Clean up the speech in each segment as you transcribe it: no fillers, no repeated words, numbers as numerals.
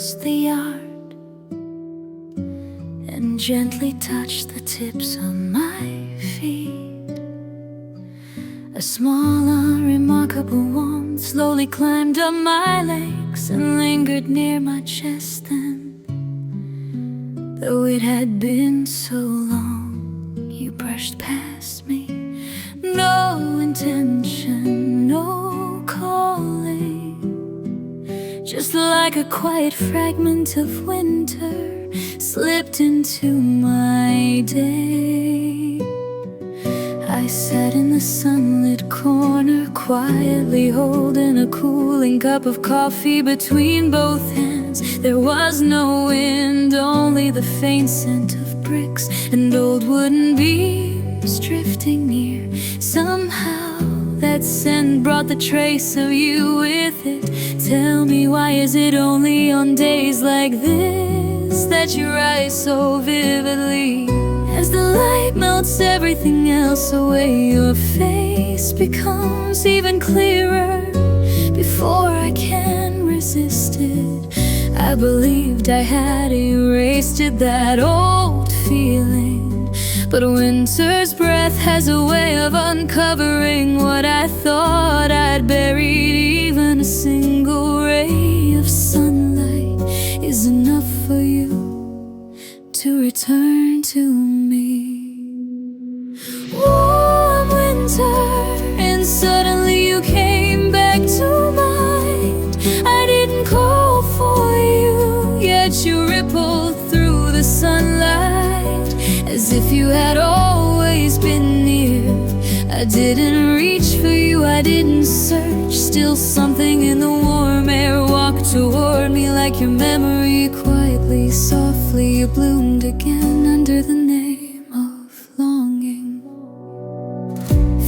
across the yard and gently touched the tips of my feet. A small, unremarkable warmth slowly climbed up my legs and lingered near my chest. Then, though it had been so long, you brushed past me. No intention, no calling, just like a quiet fragment of winter slipped into my day. I sat in the sunlit corner, quietly holding a cooling cup of coffee between both hands. There was no wind, only the faint scent of bricks and old wooden beams drifting near. Somehow that scent brought the trace of you with it. Tell me, why is it only on days like this that you rise so vividly? As the light melts everything else away, your face becomes even clearer. Before I can resist it, I believed I had erased it, that old feeling. But winter's breath has a way of uncovering what I thought I'd buried. Even a single ray of sunlight is enough for you to return to me. Warm winter, and suddenly you came back to mind. I didn't call for you, yet you rippled through the sunlight as if you had always been near. I didn't reach for you, I didn't search. Still something in the warm air walked toward me, like your memory. Quietly, softly, you bloomed again under the name of longing.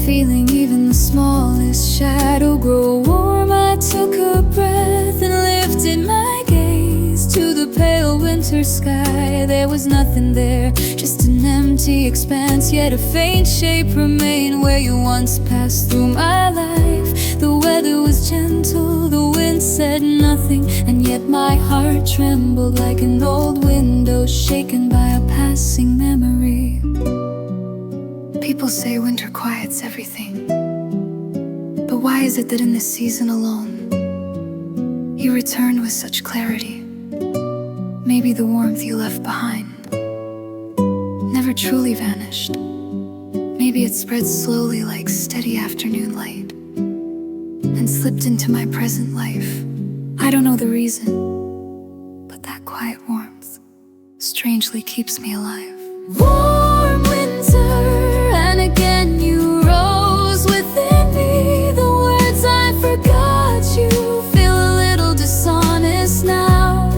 Feeling even the smallest shadow grow warm, I took a breath and lifted my gaze to the pale winter sky. There was nothing there, just an empty expanse, yet a faint shape remained where you once passed through my life. The weather was gentle, the wind said nothing, and yet my heart trembled like an old window shaken by a passing memory. People say winter quiets everything, but why is it that in this season alone you returned with such clarity? Maybe the warmth you left behind never truly vanished. Maybe it spread slowly like steady afternoon light and slipped into my present life. I don't know the reason, but that quiet warmth strangely keeps me alive. Warm winter, and again you rose within me. The words I forgot you feel a little dishonest now.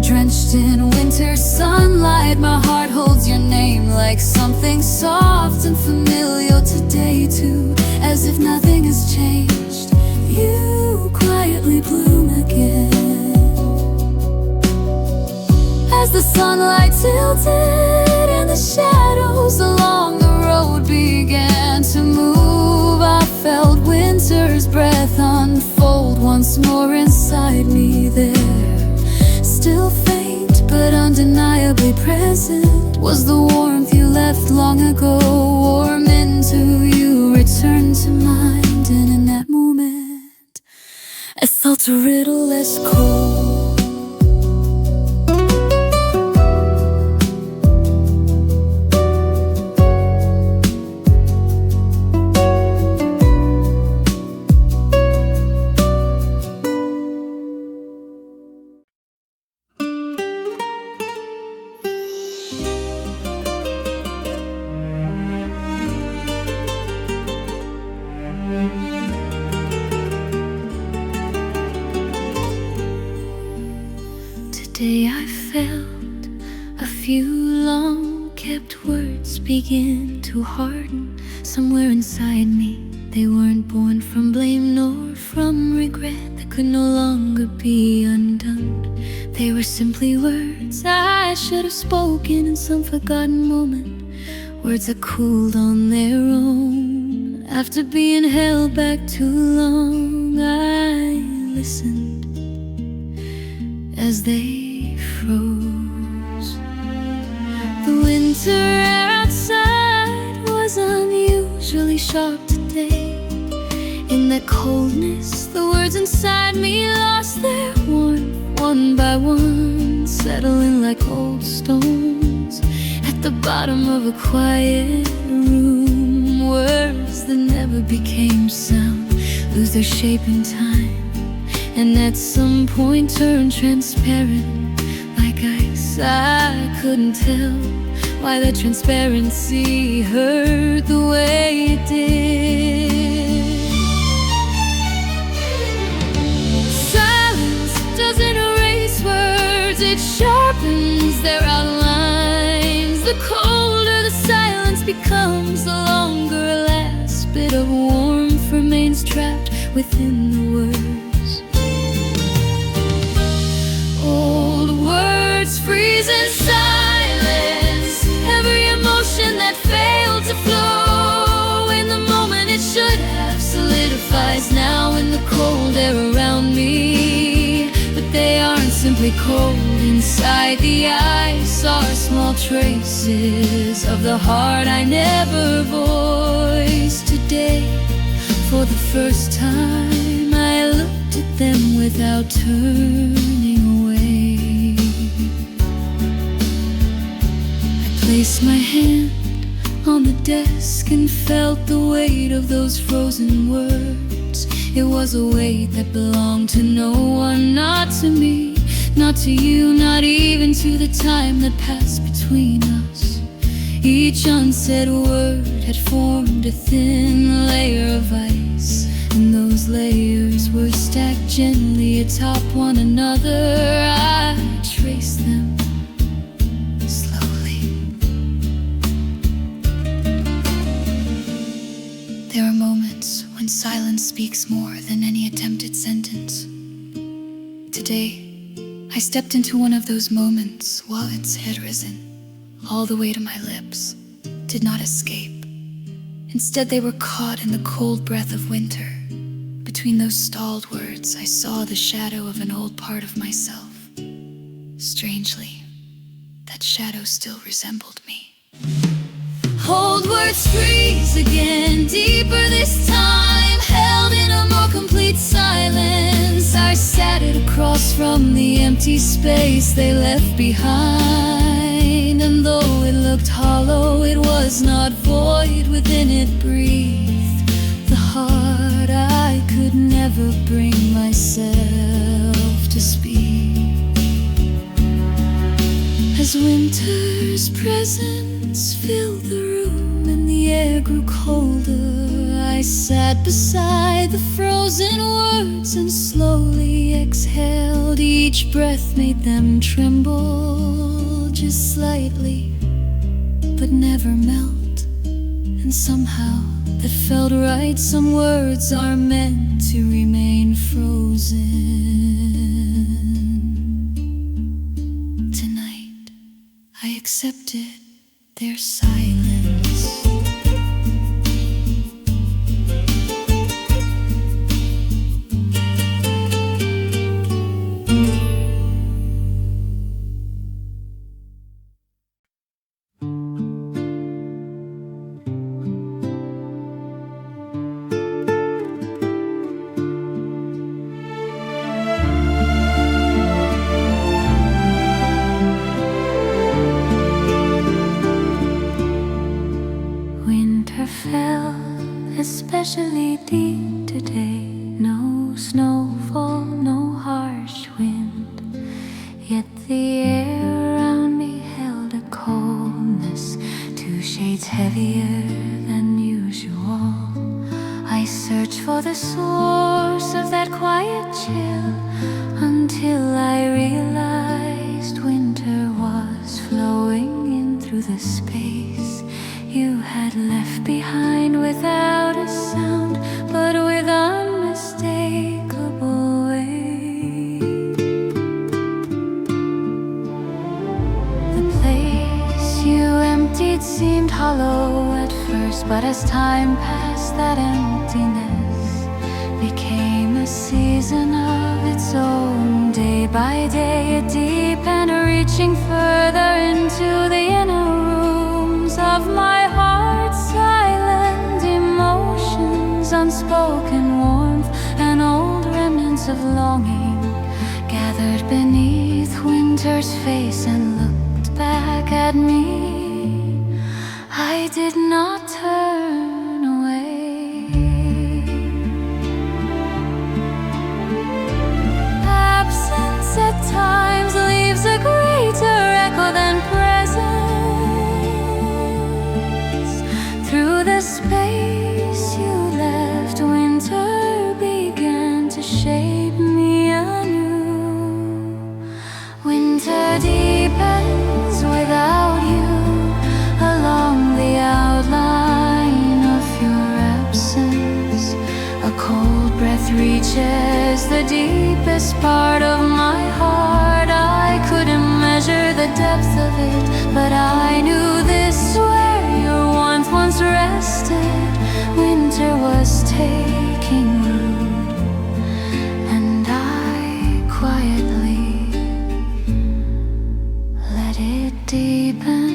Drenched in winter sunlight, my heart holds your name like something soft and familiar today too. As if nothing has changed, you quietly bloom again. As the sunlight tilted and the shadows along the road began to move, I felt winter's breath unfold once more inside me. There, still faint but undeniably present, was the warmth you left long ago. Warm into you, returned to mind, and in that moment I felt a little less cold. Today I felt a few long-kept words begin to harden somewhere inside me. They weren't born from blame nor from regret that could no longer be undone. They were simply words I should have spoken in some forgotten moment, words that cooled on their own. After being held back too long, I listened, as they froze. The winter air outside was unusually sharp today. In that coldness, the words inside me lost their warmth one by one, settling like old stones at the bottom of a quiet room. Words that never became sound lose their shape in time, and at some point turn transparent like ice. I couldn't tell why that transparency hurt the way it did. Silence doesn't erase words, it sharpens their outlines. The colder the silence becomes, the longer a last bit of warmth remains trapped within the words. Old words freeze in silence, every emotion that failed to flow in the moment it should have solidifies now in the cold air around me. But they aren't simply cold, inside the ice are small traces of the heart I never voiced. Today, for the first time, I looked at them without turning away. I placed my hand on the desk and felt the weight of those frozen words. It was a weight that belonged to no one, not to me, not to you, not even to the time that passed between us. Each unsaid word had formed a thin layer of ice, and those layers were stacked gently atop one another. I traced them slowly. There are moments when silence speaks more than any attempted sentence. Today, I stepped into one of those moments while its had risen. All the way to my lips did not escape. Instead, they were caught in the cold breath of winter. Between those stalled words, I saw the shadow of an old part of myself. Strangely, that shadow still resembled me. Old words freeze again, deeper this time, held in a more complete silence. I sat it across from the empty space they left behind, and though it looked hollow, it was not void. Within it breathed the heart I could never bring myself to speak. As winter's presence filled the room and the air grew colder, I sat beside the frozen words and slowly exhaled. Each breath made them tremble just slightly, but never melt. And somehow that felt right. Some words are meant to remain frozen. Tonight I accepted their silence. Especially deep today, no snowfall, no harsh wind, yet the air around me held a coldness 2 shades heavier than usual. I searched for the source of that quiet chill until I realized winter was flowing in through the space you had left behind, without a sound, but with unmistakable weight. The place you emptied seemed hollow at first, but as time passed, that emptiness became a season of its own. Day by day it deepened, reaching further into the inner rooms of my heart. Silent emotions, unspoken warmth, and old remnants of longing gathered beneath winter's face and looked back at me. I did not turn away. Absence at times leaves a greater echo than presence. Through the space you left, winter began to shape me anew. Winter deepens without you, along the outline of your absence. A cold breath reaches the deepest part of my heart. I couldn't measure the depth of it, but I knew this where your warmth once rested. Winter was taking root, and I quietly let it deepen.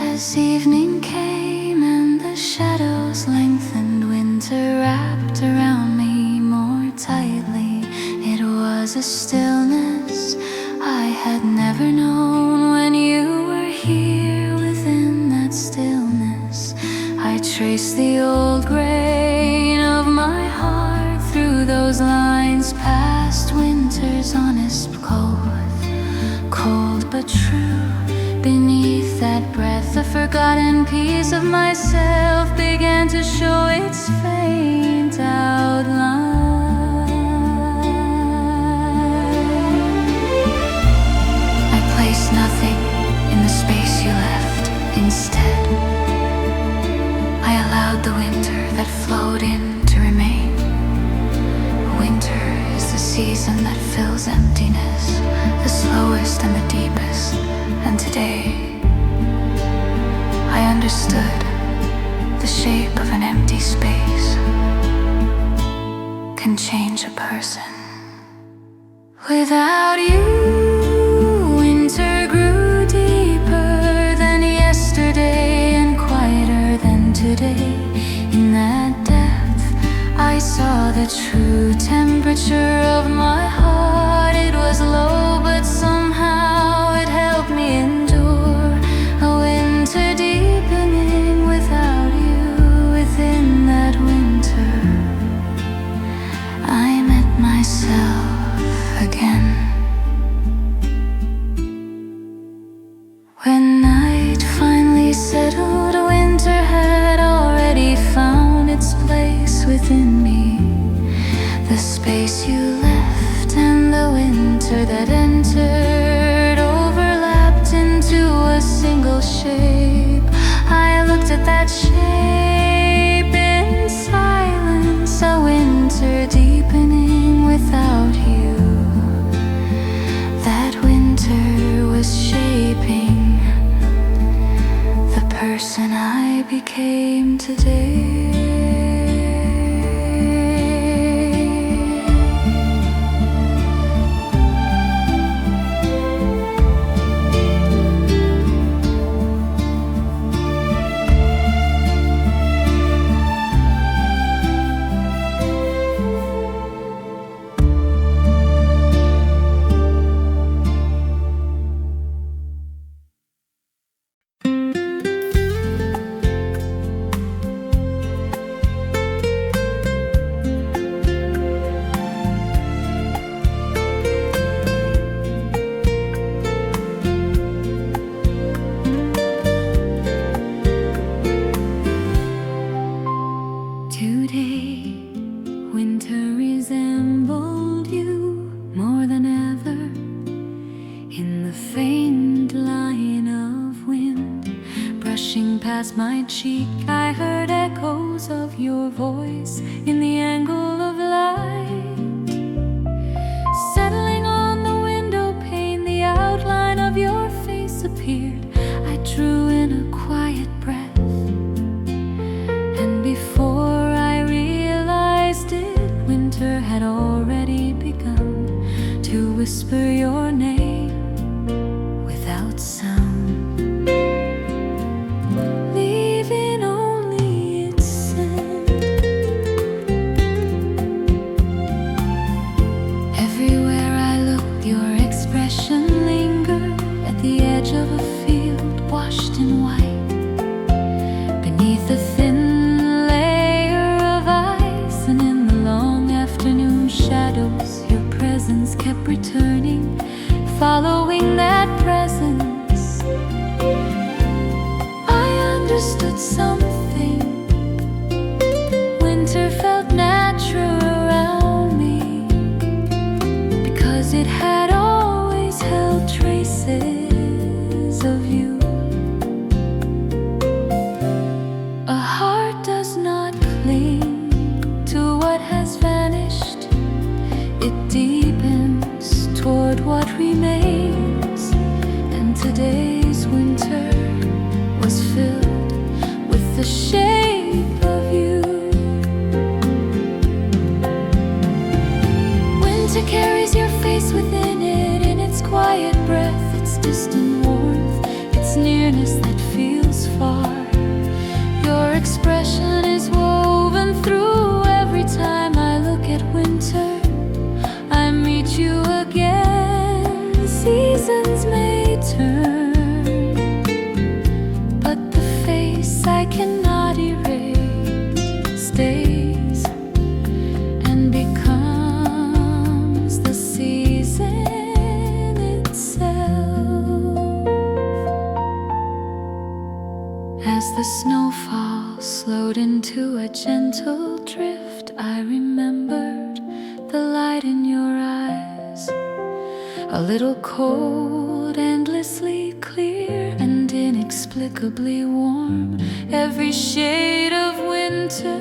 As evening came and the shadows lengthened, winter wrapped around me more tightly. It was a stillness I had never known. When you were here within that stillness, I traced the old grain of my heart through those lines, past winter's honest cold but true. Beneath that breath, the forgotten piece of myself began to show its faint outline. I placed nothing in the space you left. Instead, I allowed the winter that flowed in to remain. Winter is the season that fills emptiness, the slowest and the deepest. And today, I understood the shape of an empty space can change a person. Without you, winter grew deeper than yesterday and quieter than today. In that depth, I saw the true temperature of my heart. It was low, but somehow it helped me endure a winter deepening without you. Within that winter, I met myself again. When night finally settled, winter had already found its place within me. The space you left and the winter that entered overlapped into a single shape. I looked at that shape in silence, a winter deepening without you. That winter was shaping the person I became today. Past my cheek, I heard echoes of your voice in the angle of light. Settling on the window pane, the outline of your face appeared. I drew in a quiet breath, and before I realized it, winter had already whisper your name without sound, leaving only its scent. Everywhere I look, your expression lingered at the edge of a field washed in white, beneath the thin layer of ice, and in the long afternoon shadows your presence kept returning, following that presence. I understood something. Winter felt natural around me, because it had always held traces of you. A heart does not cling to what has vanished. It deepens toward what remains, and today's winter was filled with the shape of you. Winter carries your face within it, in its quiet breath, its distant warmth, its nearness that feels far. Your expression is woven through every time I look at winter. I meet you again. Seasons may turn, but the face I cannot erase stays and becomes the season itself. As the snowfall slowed into a gentle drift, I remembered the light in your eyes, a little cold, endlessly clear, and inexplicably warm. Every shade of winter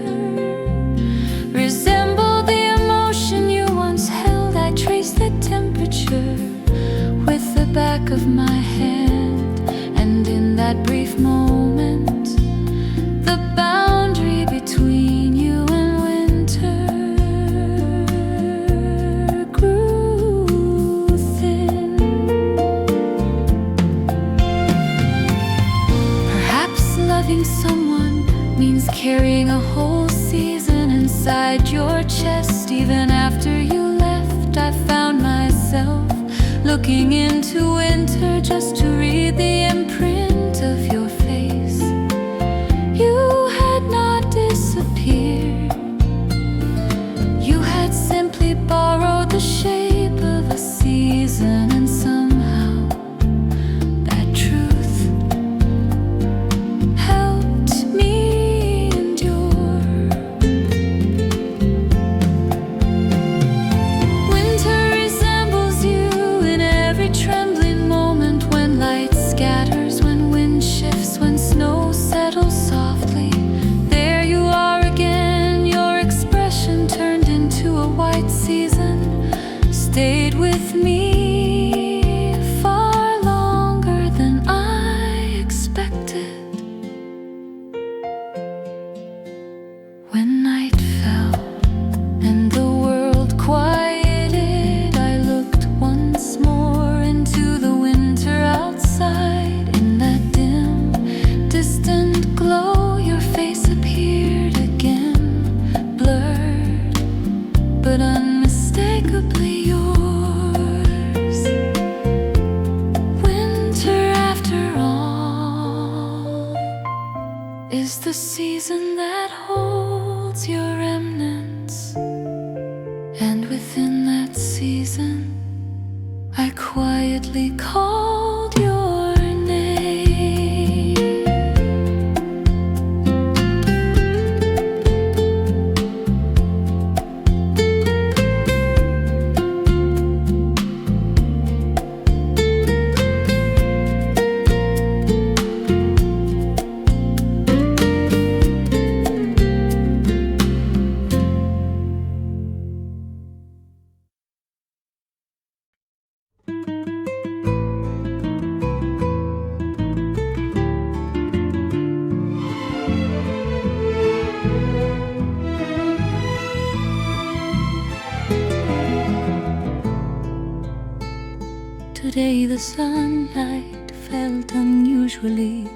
resembled the emotion you once held. I traced the temperature with the back of my hand, and in that brief moment, the boundary between you and winter grew thin. Perhaps loving someone means carrying a whole season inside your chest. Even after you left, I found myself looking into winter just to read the imprint of your face. You had not disappeared. You had simply borrowed the shape of a season, and somehow that truth helped me endure. Winter resembles you in every trembling moment, when light scatters, when wind shifts, when snow settles softly. There you are again. Your expression turned into a white season, stayed with me far longer than I expected. When night fell and the world quieted, I looked once more into the winter outside. In that dim, distant glow, your face appeared again, blurred but unmistakably yours. Winter, after all, is the season that holds your remnants, and within that season, I quietly called your name. Today the sunlight felt unusually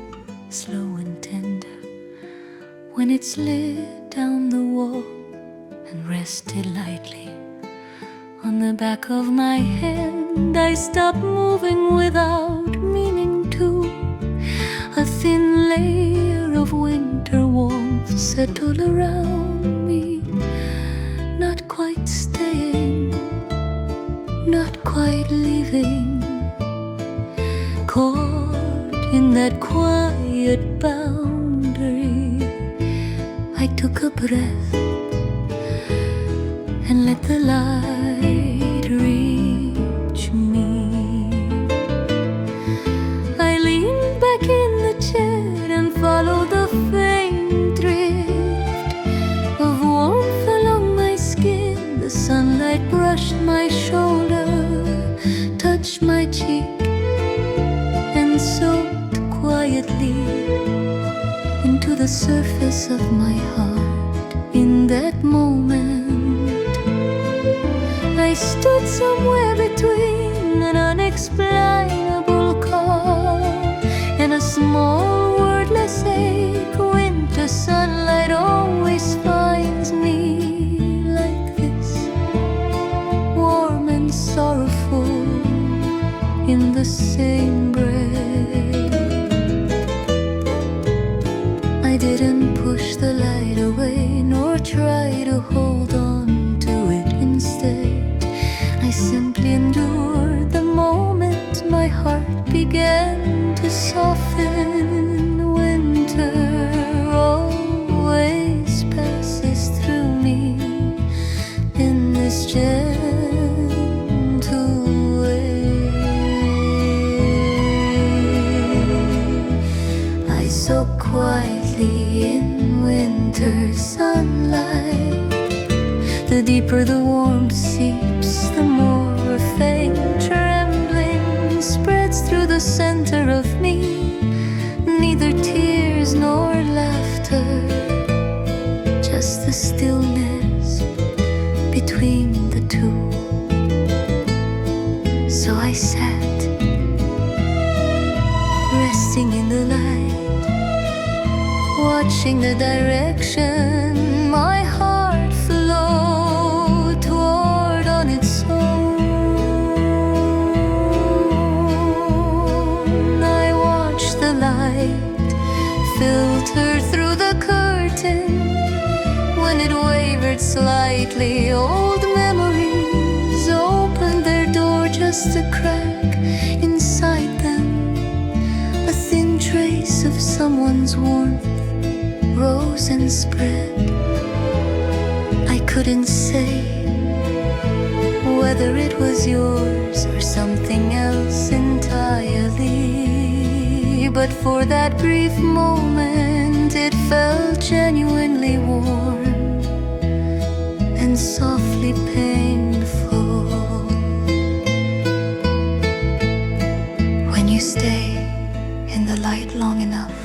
slow and tender when it slid down the wall and rested lightly on the back of my hand. I stopped moving without meaning to. A thin layer of winter warmth settled around me, not quite staying, not quite leaving, caught in that quiet boundary. I took a breath and let the light reach me. I leaned back in the chair and followed the faint drift of warmth along my skin. The sunlight brushed my shoulder, touched my cheek, and soaked quietly into the surface of my heart. In that moment, I stood somewhere between an unexplainable calm and a small wordless ache. Winter sunlight always finds me like this, warm and sorrowful in the same breath. I didn't push the light away nor try to hold on to it instead. I simply endured the moment my heart began to soften. Winter always passes through me in this gentle way. I soak quietly in winter sunlight. The deeper the warmth seeps, the more a faint trembling spreads through the center of me. Neither tears nor laughter, just the stillness between the two. So I sat, resting in the light, watching the direction my heart flowed toward on its own. I watched the light filter through the curtain. When it wavered slightly, old memories opened their door just a crack. Inside them, a thin trace of someone's warmth rose and spread. I couldn't say whether it was yours or something else entirely, but for that brief moment it felt genuinely warm and softly painful. When you stay in the light long enough,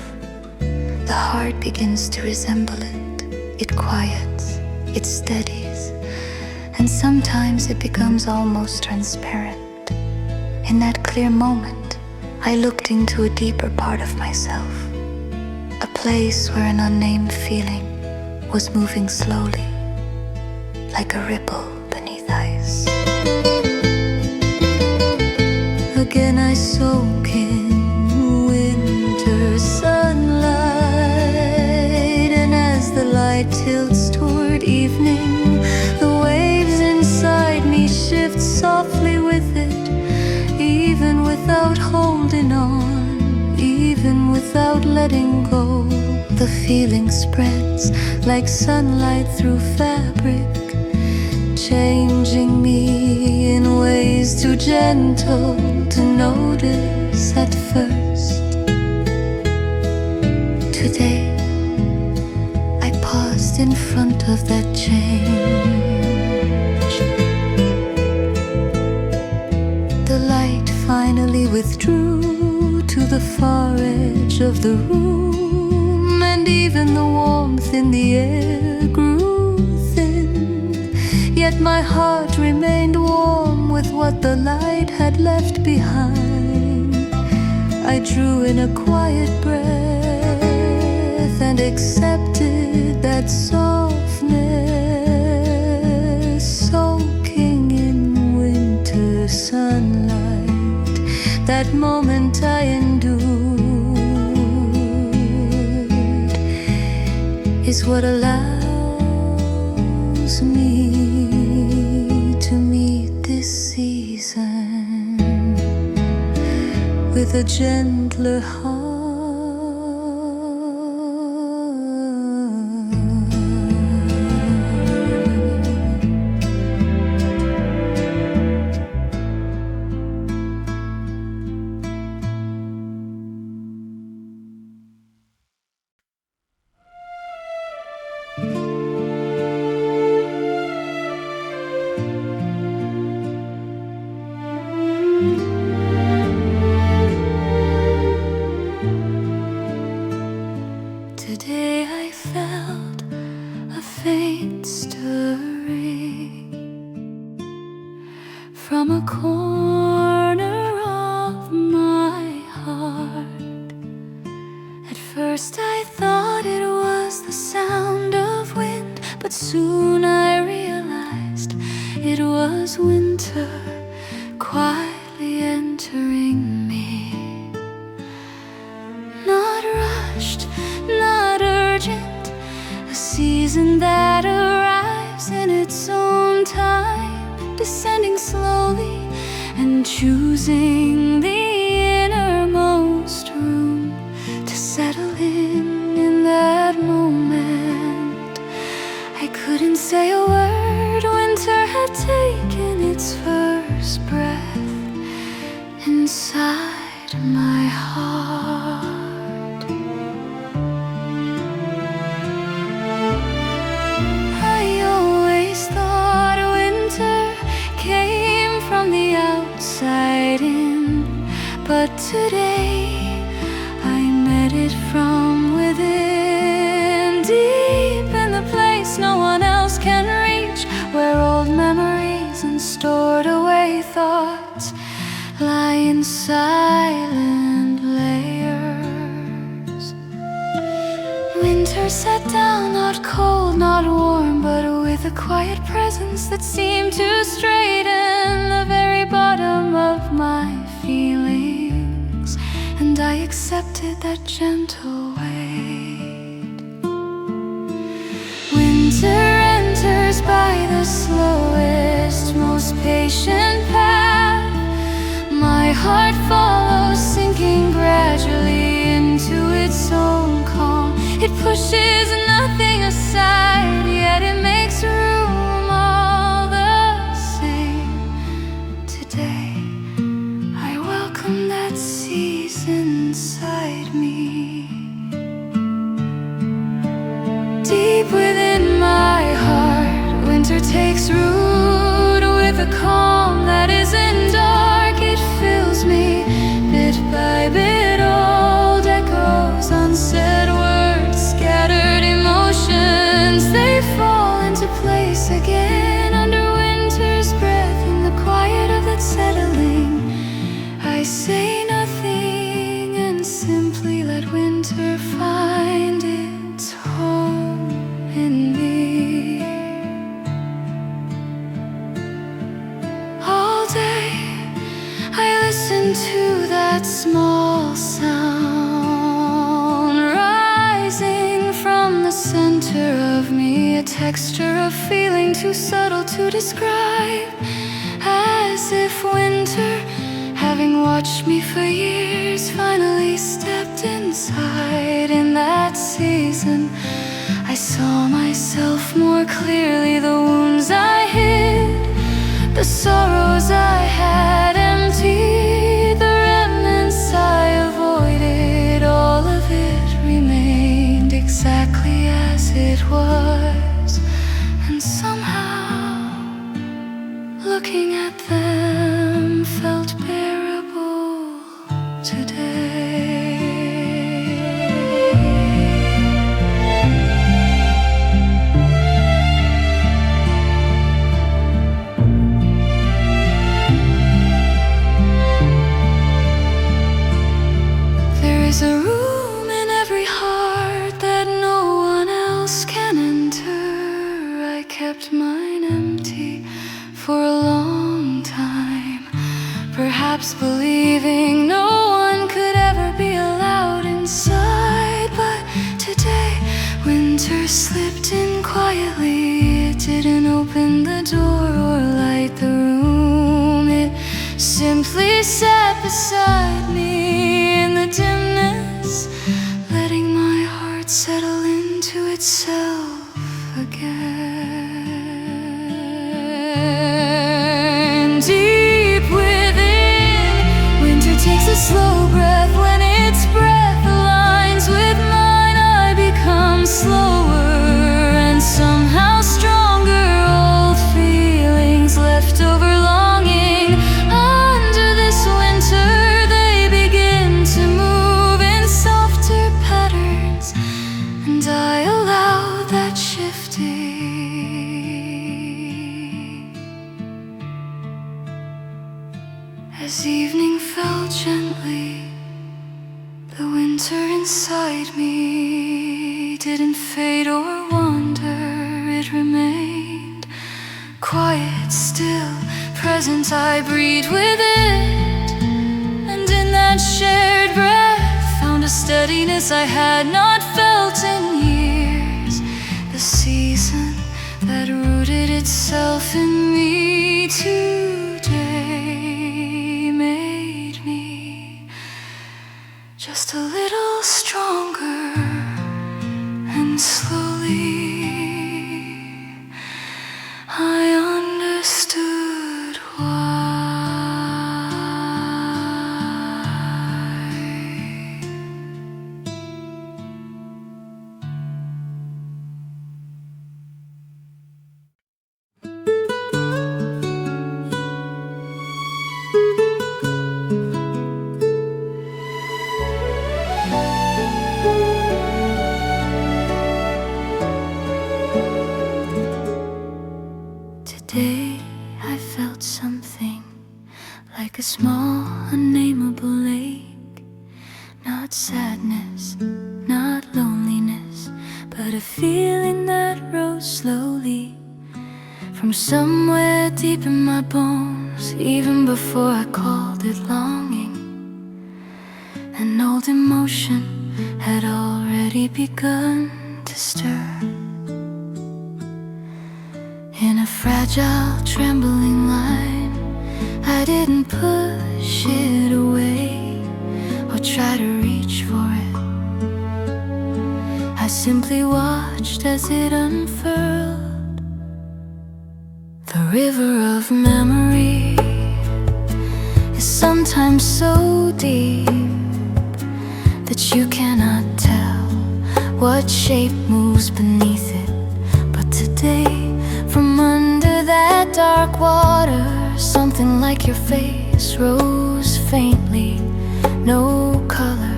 the heart begins to resemble it. It quiets, it steadies, and sometimes it becomes almost transparent. In that clear moment, I looked into a deeper part of myself, a place where an unnamed feeling was moving slowly, like a ripple beneath ice. Again I soak in winter sunlight, and as the light tilts toward evening, the waves inside me shift softly with it. Even without holding on, even without letting go, the feeling spreads like sunlight through fabric, changing me in ways too gentle to notice at first. Today, I paused in front of that change. The light finally withdrew to the far edge of the room, and even the warmth in the air grew thin. Yet my heart remained warm with what the light had left behind. I drew in a quiet breath and accepted that softness, soaking in winter sunlight. That moment I endured is what allows me to meet this season with a gentler heart. Today I felt a faint stirring from a corner of my heart. At first I thought it was the sound of wind, but soon I realized it was winter quietly entering me. Not rushed, not urgent, a season that arrives in its own time, descending slowly and choosing the innermost room to settle in that moment. I couldn't say a word, winter had taken its first breath inside my heart. I always thought winter came from the outside in, but today I met it from within, deep in the place no one else can reach, where old memories and stored away thoughts lie in silent layers. Winter sat down, not cold, not warm, but with a quiet presence that seemed to straighten the very bottom of my feelings, and I accepted that gentle weight. Winter enters by the slowest, most patient path. My heart follows, sinking gradually into its own calm. It pushes nothing aside, yet it makes room all the same. Today, I welcome that season inside me. Deep within my heart, winter takes root with a calm that isn't dark. It fills me bit by bit, old echoes, unsaid words, scattered emotions. They fall into place again under winter's breath. In the quiet of that settling, I say nothing and simply let winter find its home in me. All day I listen to that small sound rising from the center of me, a texture of feeling too subtle to describe, as if winter, having watched me for years, finally stepped inside. In that season, I saw myself more clearly, the wounds I hid, the sorrows I had emptied, the remnants I avoided, all of it remained exactly as it was. And somehow, looking at them felt bearable today. perhaps believing no one could ever be allowed inside. But today, winter slipped in quietly. It didn't open the door or light the room. It simply sat beside me in the dimness, letting my heart settle into itself again. Deep within, winter takes a slow breath. When its breath aligns with mine, I become slower and somehow stronger. Old feelings left over longing under this winter, they begin to move in softer patterns, and I allow that shifting. As evening fell gently, the winter inside me didn't fade or wander. It remained quiet, still, present. I breathed with it, and in that shared breath found a steadiness I had not felt in years. The season that rooted itself in me today made me just a little stronger, and slowly I understood why. Today I felt something like a small, unnameable ache. Not sadness, not loneliness, but a feeling that rose slowly from somewhere deep in my bones, even before I called it longing. An old emotion had already begun to stir. In a fragile, trembling line, I didn't push it away or try to reach for it. I simply watched as it unfurled. The river of memory is sometimes so deep that you cannot tell what shape moves beneath it. But today, from under that dark water, something like your face rose faintly. No color,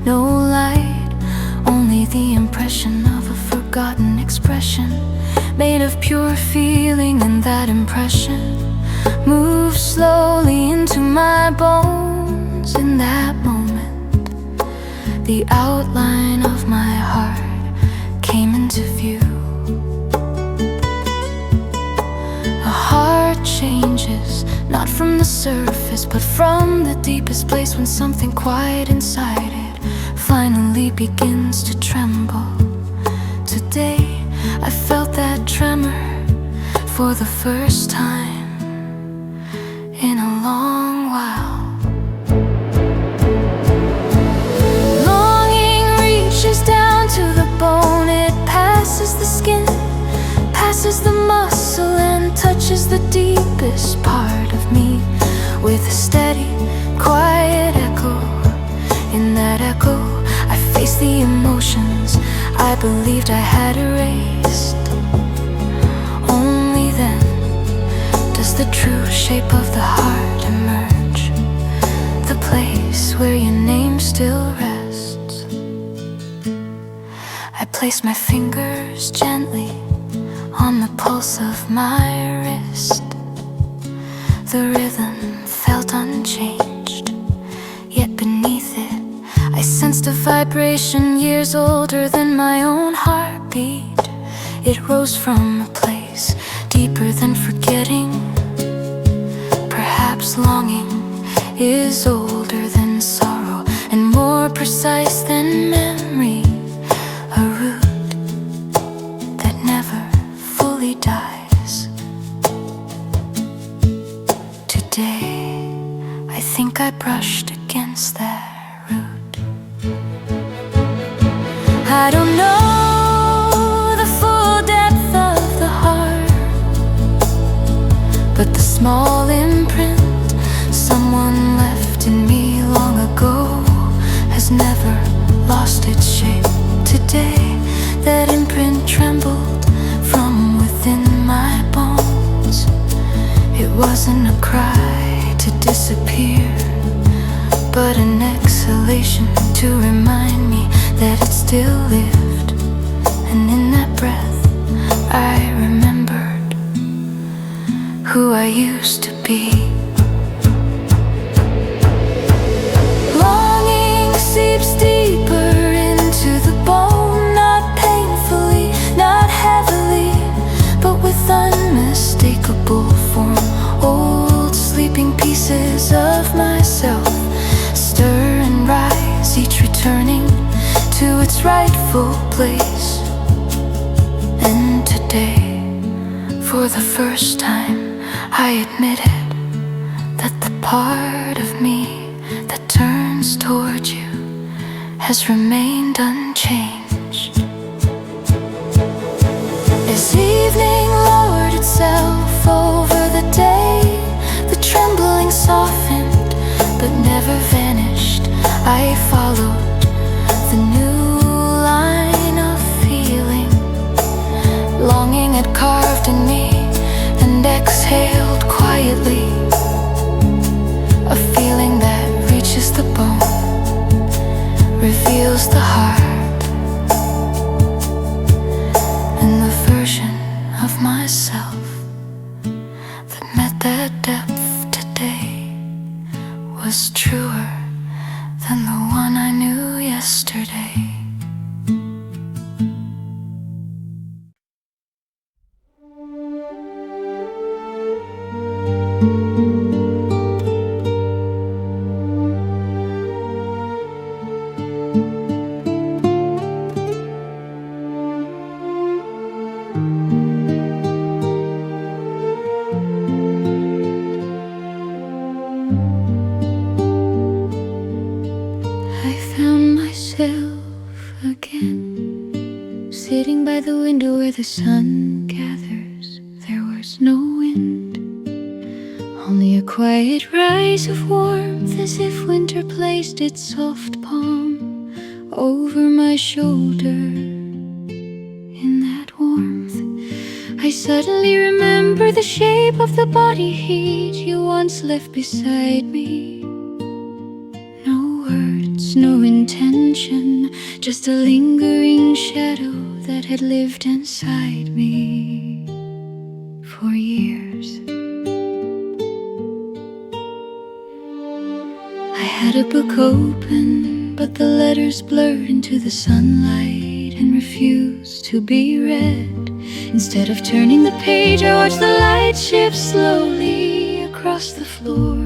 no light, only the impression of a forgotten expression, made of pure feeling. And that impression moved slowly into my bones. In that moment, the outline of my heart came into view. Heart changes, not from the surface, but from the deepest place, when something quiet inside it finally begins to tremble. Today, I felt that tremor for the first time in a long while. Longing reaches down to the bone, it passes the skin, passes the muscle, and touches the deepest part of me with a steady, quiet echo. In that echo, I face the emotions I believed I had erased. Only then does the true shape of the heart emerge, the place where your name still rests. I place my fingers gently on the pulse of my wrist. The rhythm felt unchanged, yet beneath it I sensed a vibration years older than my own heartbeat. It rose from a deeper than forgetting, perhaps longing. is older than sorrow and more precise than memory, a root that never fully dies. Today, I think I brushed against that root. I don't know the full depth of the heart, but the small imprint someone left in me long ago has never lost its shape. Today, that imprint trembled from within my bones. It wasn't a cry to disappear, but an exhalation to remind me that it still lived. And in that breath, I remembered who I used to be. Longing seeps deeper into the bone, not painfully, not heavily, but with unmistakable form. Old sleeping pieces of myself stir and rise, each returning to its rightful place. And today, for the first time, I admitted that the part of me that turns toward you has remained unchanged. As evening lowered itself over the day, the trembling softened but never vanished. I followed the new line of feeling. Longing had carved in me and exhaled quietly, a feeling that reaches the bone, reveals the heart, and the version of myself that met that depth today was truer than the one I knew yesterday. Sitting by the window where the sun gathers, there was no wind, only a quiet rise of warmth, as if winter placed its soft palm over my shoulder. In that warmth, I suddenly remember the shape of the body heat you once left beside me. No words, no intention, just a lingering shadow that had lived inside me for years. I had a book open, but the letters blurred into the sunlight and refused to be read. Instead of turning the page, I watched the light shift slowly across the floor.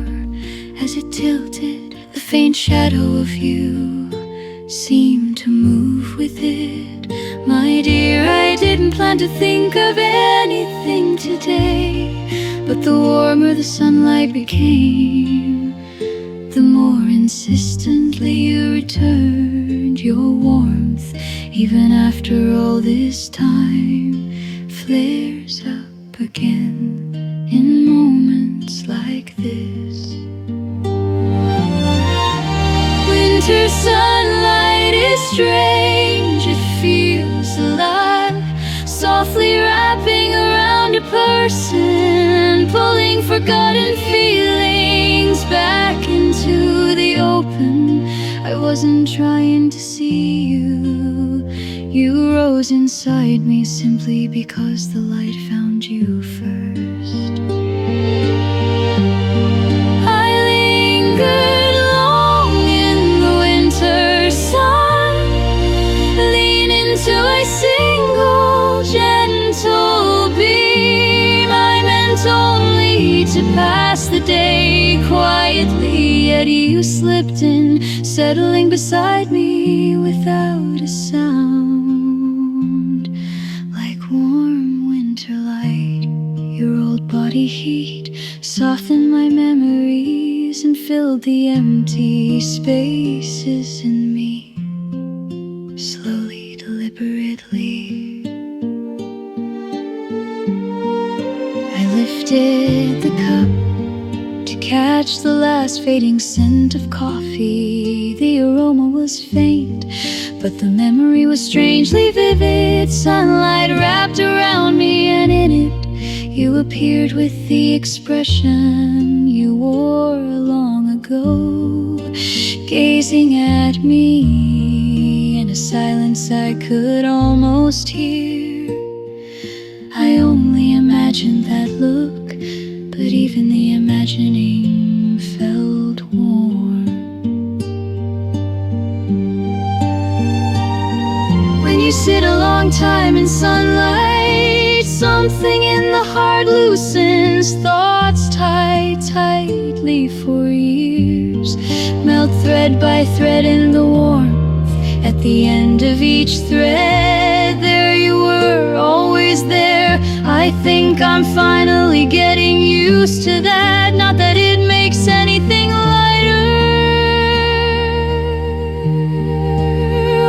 As it tilted, the faint shadow of you seemed to move with it. My dear, I didn't plan to think of anything today, but the warmer the sunlight became, the more insistently you returned. Your warmth, even after all this time, flares up again in moments like this. Winter sunlight is strange, it feels alive, softly wrapping around a person, pulling forgotten feelings back into the open. I wasn't trying to see you, you rose inside me simply because the light found you first. I lingered long in the winter sun, lean into a single gentle beam. I meant only to pass the day quietly already you slipped in, settling beside me without a sound. Like warm winter light, your old body heat softened my memories and filled the empty spaces in me. Slowly, deliberately, I lifted the cup to catch the last fading scent of coffee. The aroma was faint, but the memory was strangely vivid. Sunlight wrapped around me, and in it you appeared with the expression you wore long ago, gazing at me in a silence I could almost hear. I only imagined that look, but even the imagining felt warm. When you sit a long time in sunlight, something in the heart loosens. Thoughts tied tightly for years melt thread by thread in the warmth. At the end of each thread, there you were, always there. I think I'm finally getting used to that. Not that it makes anything lighter,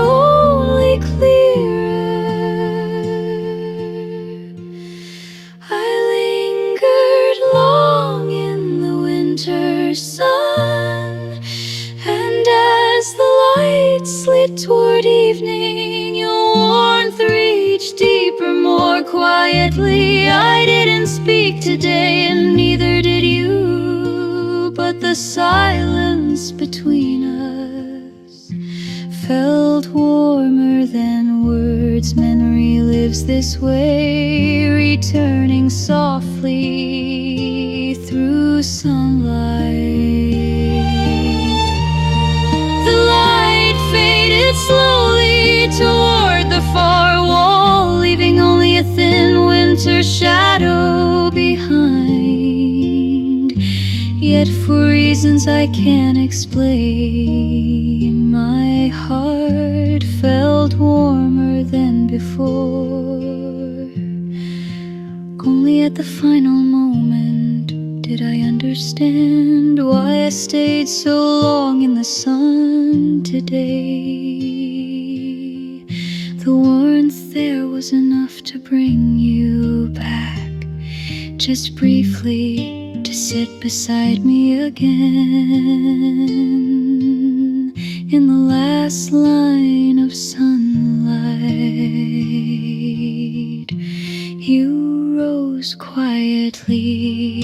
only clearer. I lingered long in the winter sun, and as the light slid toward evening, your warmth reached deeper, more quietly. I didn't speak today, and neither did you, but the silence between us felt warmer than words. Memory lives this way, returning softly through sunlight. The light faded slowly toward the far wall, leaving only a thin winter shadow behind. Yet for reasons I can't explain, my heart felt warmer than before. Only at the final moment did I understand why I stayed so long in the sun today. The warmth there was enough to bring you back, just briefly to sit beside me again. In the last line of sunlight, you rose quietly.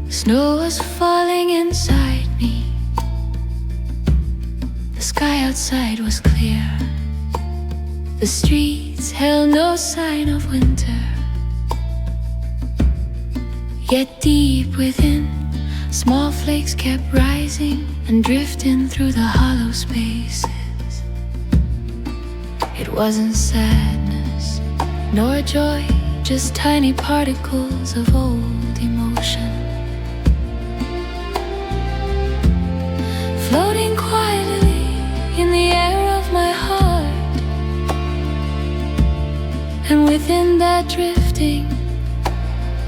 Snow was falling inside me. The sky outside was clear. The streets held no sign of winter. Yet deep within, small flakes kept rising and drifting through the hollow spaces. It wasn't sadness nor joy, just tiny particles of old emotion, floating quietly in the air of my heart. And within that drifting,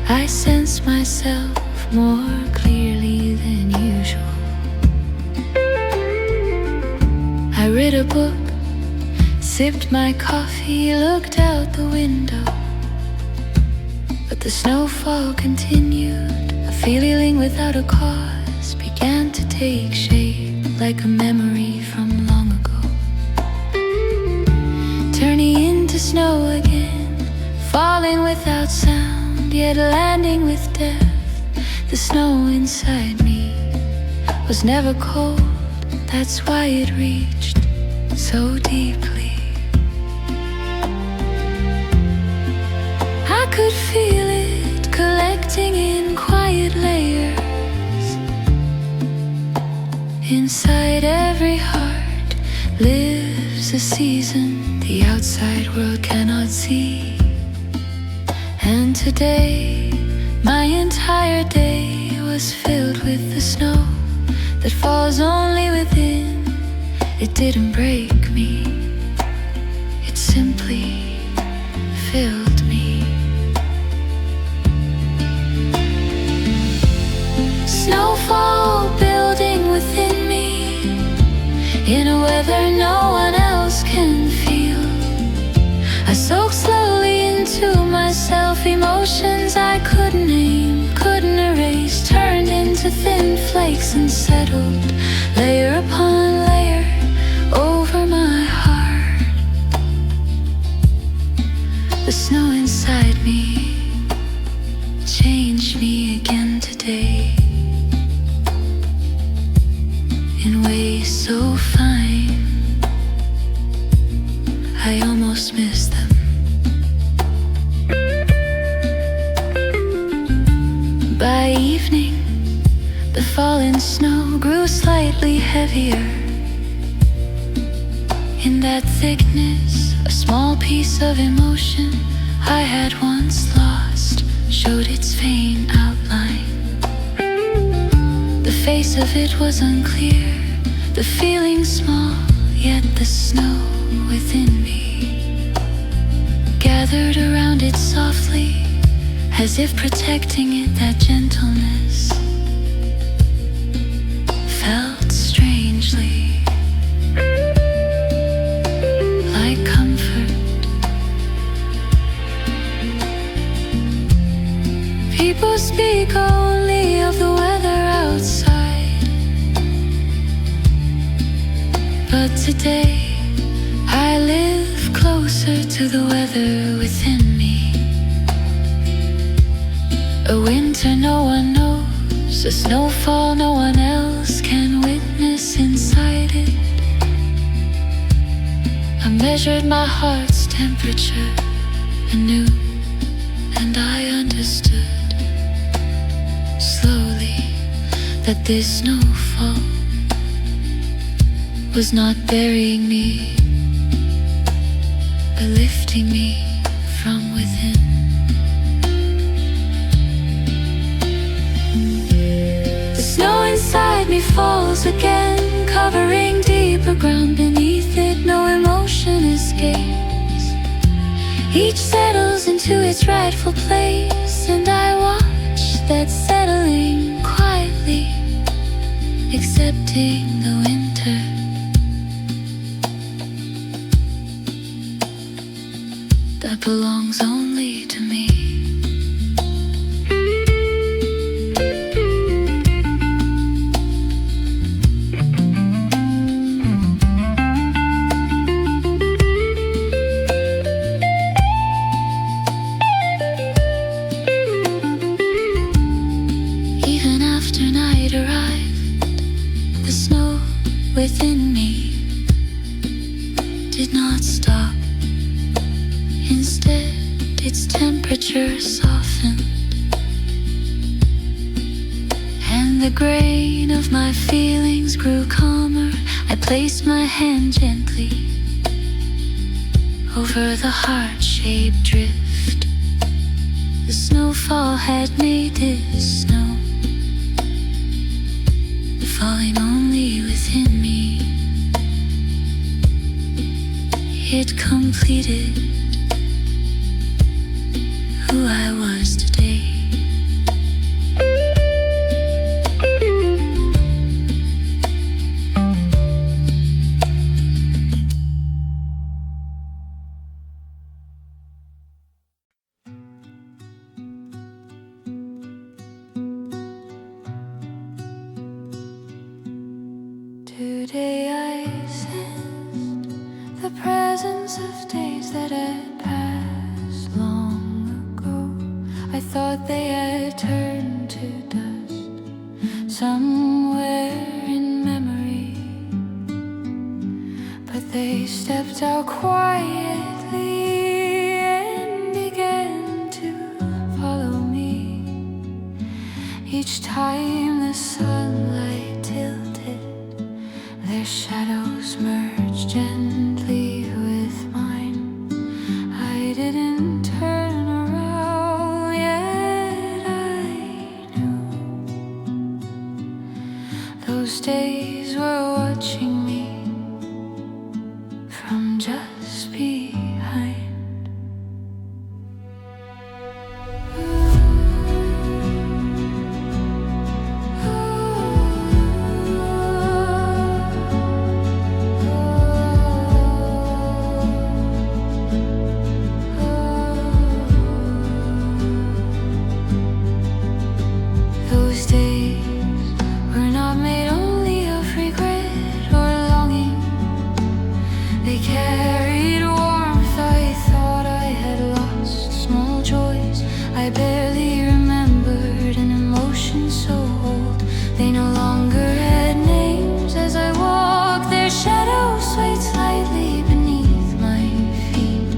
I sense myself more clearly than usual. I read a book, sipped my coffee, looked out the window. But the snowfall continued. A feeling without a cause began to take shape, like a memory from long ago, turning into snow again, falling without sound, yet landing with depth. The snow inside me was never cold, that's why it reached so deeply. I could feel it collecting in quiet layers. Inside every heart lives a season the outside world cannot see. And today, my entire day was filled with the snow that falls only within. It didn't break me, it simply filled me. Snowfall building within me, in a weather no one else can feel. I soak slowly into myself, emotions I couldn't name, couldn't erase, turned into thin flakes and settled, layer upon layer, over my heart. The snow inside me changed me again today, in ways so fine I almost miss them. By evening, the fallen snow grew slightly heavier. In that thickness, a small piece of emotion I had once lost showed its faint outline. The face of it was unclear, the feeling small, yet the snow within me gathered around it softly, as if protecting it. That gentleness felt strangely like comfort. People speak only of the weather outside, but today I live closer to the weather within me. A winter no one knows, a snowfall no one else can witness inside it. I measured my heart's temperature anew, and I understood slowly that this snowfall was not burying me, but lifting me from within. The snow inside me falls again, covering deeper ground beneath it. No emotion escapes, each settles into its rightful place, and I watch that settling quietly, accepting the winter that belongs only to me. Even after night arrived, the snow within me did not stop. Instead, its temperature softened, and the grain of my feelings grew calmer. I placed my hand gently over the heart-shaped drift. The snowfall had made this snow, falling only within me. It completed who I was today. Today I sensed the presence of days that had passed long ago. I thought they had turned to dust somewhere in memory, but they stepped out quietly and began to follow me. Each time the sunlight tilted, their shadows merged gently with mine. I didn't turn around, yet I knew those days were watching me from just behind. Those days were not made only of regret or longing. They carried warmth I thought I had lost, small joys I barely remembered, an emotion so old they no longer had names. As I walked, their shadows swayed slightly beneath my feet.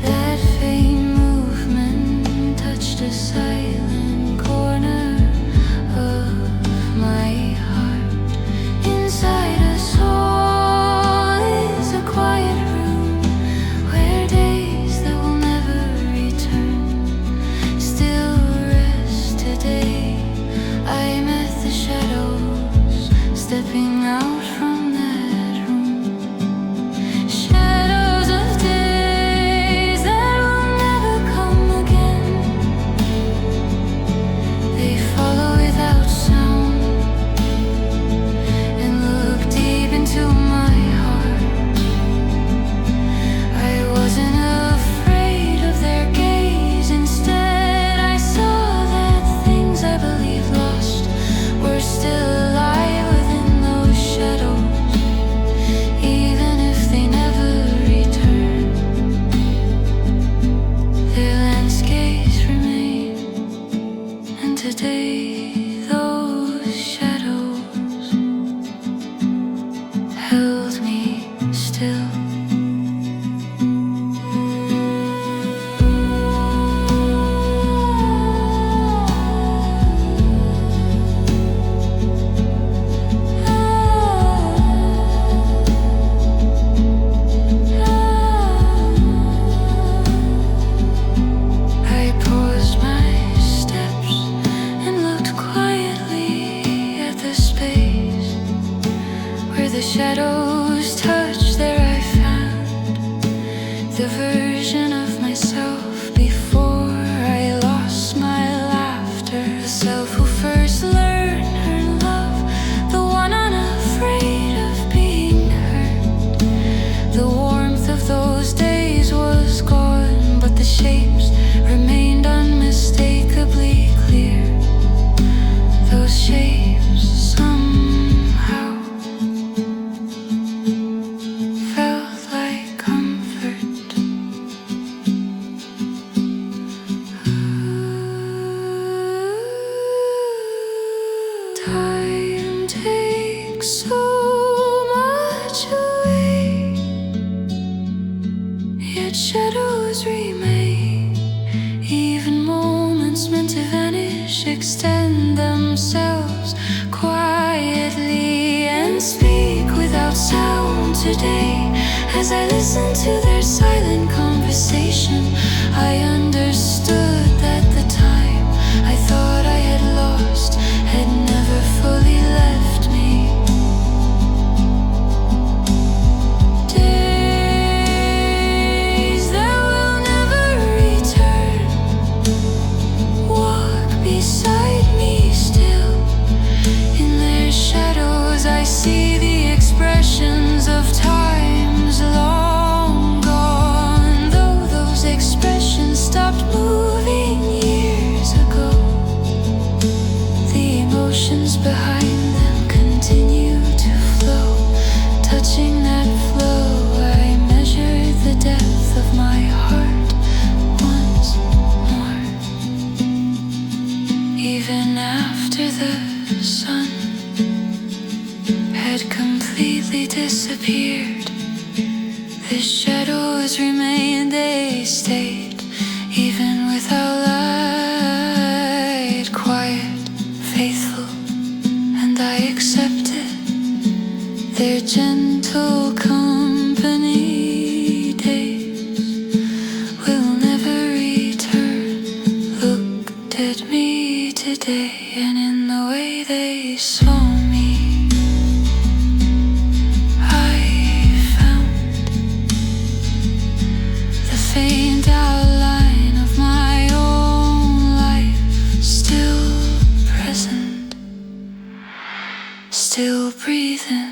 That faint movement touched a silent corner of my heart. Inside us all is a quiet room where days that will never return still rest. Today I met the shadows stepping out from that room. Shadows of days that will never come again. They follow without sound and look deep into my heart. I wasn't afraid of their gaze. Instead, I saw that things I believed lost were still alive within those shadows, even if they never return. Their landscapes remain, and today those shadows held me still. I paused my steps and looked quietly at the space where the shadows touched. There I found the version of myself before I lost my laughter. The self who first learned her love, the one unafraid of being hurt. The warmth of those days was gone, but the shapes remained unmistakably clear. Those shapes somehow felt like comfort. Time takes so much away, yet shadows remain. Even moments meant to vanish extend themselves quietly and speak without sound. Today, as I listen to their silent conversation, I understood that the time I thought I had lost had never fully left me. Days that will never return walk beside me still. In their shadows I see the expressions of times long gone. sun had completely disappeared. The shadows remained, they stayed, even without light, quiet, faithful, and I accepted their gentle company. Days will never return, looked at me today, and in the way they saw me, I found the faint outline of my own life, still present, still breathing.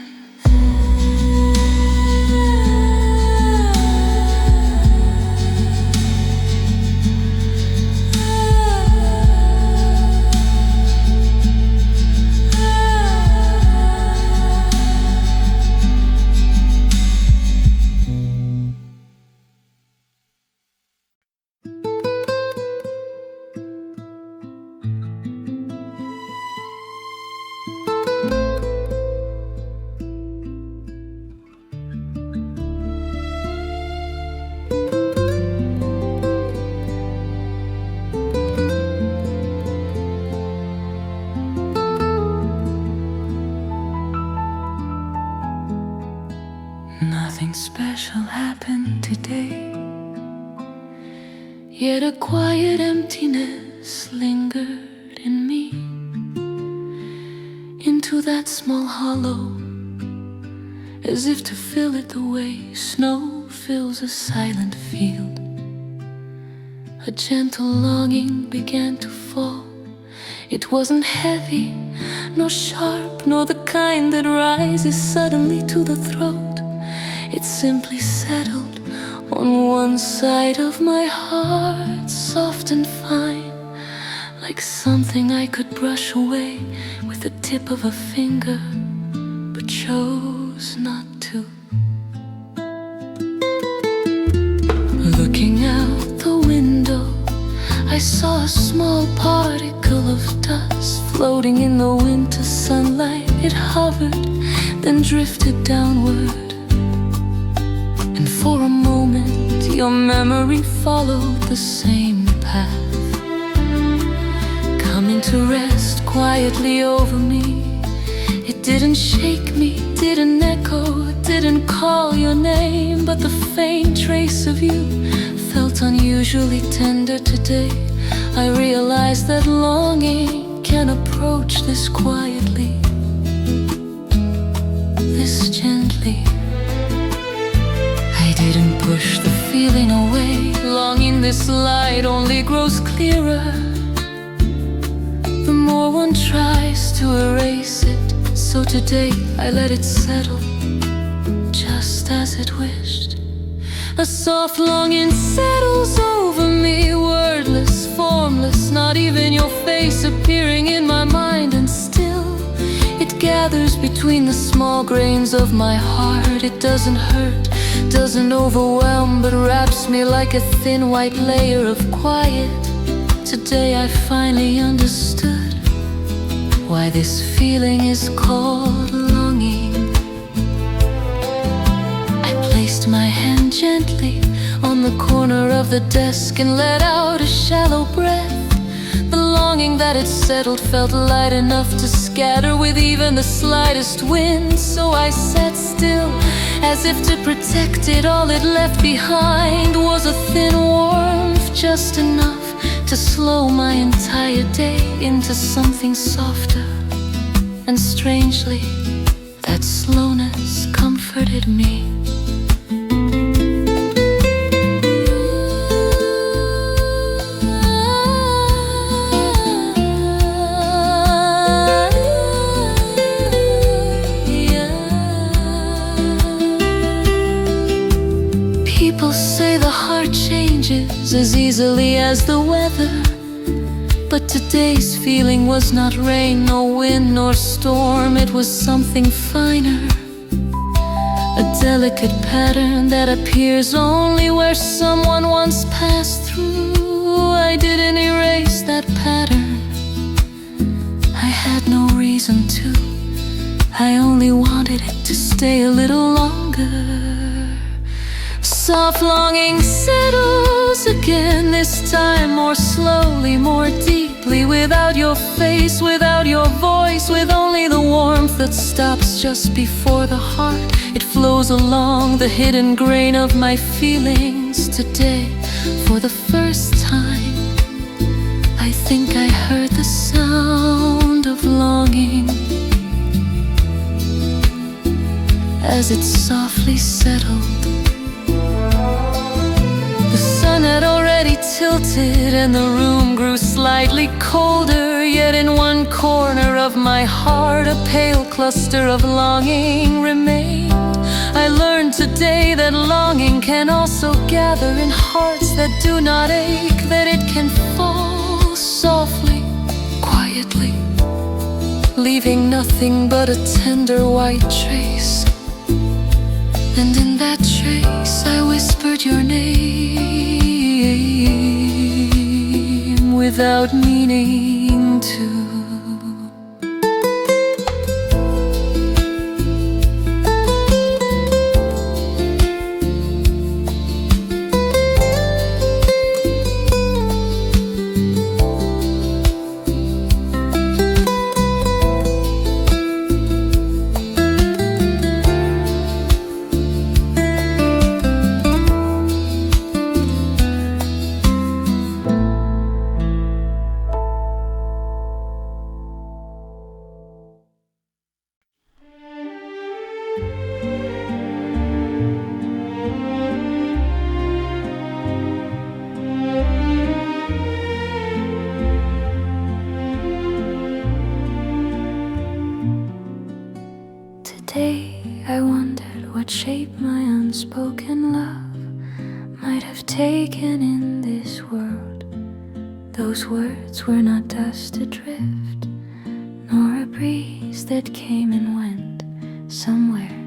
Nothing special happened today, yet a quiet emptiness lingered in me. Into that small hollow, as if to fill it the way snow fills a silent field. A gentle longing began to fall. It wasn't heavy, nor sharp, nor the kind that rises suddenly to the throat. It simply settled on one side of my heart, soft and fine, like something I could brush away with the tip of a finger, but chose not to. Looking out the window, I saw a small particle of dust floating in the winter sunlight. It hovered, then drifted downward. And for a moment, your memory followed the same path, coming to rest quietly over me. It didn't shake me, didn't echo, didn't call your name, but the faint trace of you felt unusually tender today. I realized that longing can approach this quietly, this gently. I didn't push the feeling away. Longing this light only grows clearer the more one tries to erase it. So today I let it settle, just as it wished. A soft longing settles over me, wordless, formless, not even your face appearing in my mind. And still it gathers between the small grains of my heart. It doesn't hurt, doesn't overwhelm, but wraps me like a thin white layer of quiet. Today I finally understood why this feeling is called longing. I placed my hand gently on the corner of the desk and let out a shallow breath. The longing that had settled felt light enough to scatter with even the slightest wind. So I sat still, as if to protect it. All it left behind was a thin warmth, just enough to slow my entire day into something softer. And strangely, that slowness comforted me. People say the heart changes as easily as the weather, but today's feeling was not rain, nor wind, nor storm. It was something finer, a delicate pattern that appears only where someone once passed through. I didn't erase that pattern, I had no reason reason to. I only wanted it to stay a little longer. Soft longing settles again, this time more slowly, more deeply, without your face, without your voice, with only the warmth that stops just before the heart. It flows along the hidden grain of my feelings today. For the first time, I think I heard the sound of longing as it softly settled. The sun had already tilted and the room grew slightly colder, yet in one corner of my heart a pale cluster of longing remained. I learned today that longing can also gather in hearts that do not ache, that it can fall softly, quietly, leaving nothing but a tender white trace. And in that trace I whispered your name without meaning to. Today I wondered what shape my unspoken love might have taken in this world. Those words were not dust adrift, nor a breeze that came and went. Somewhere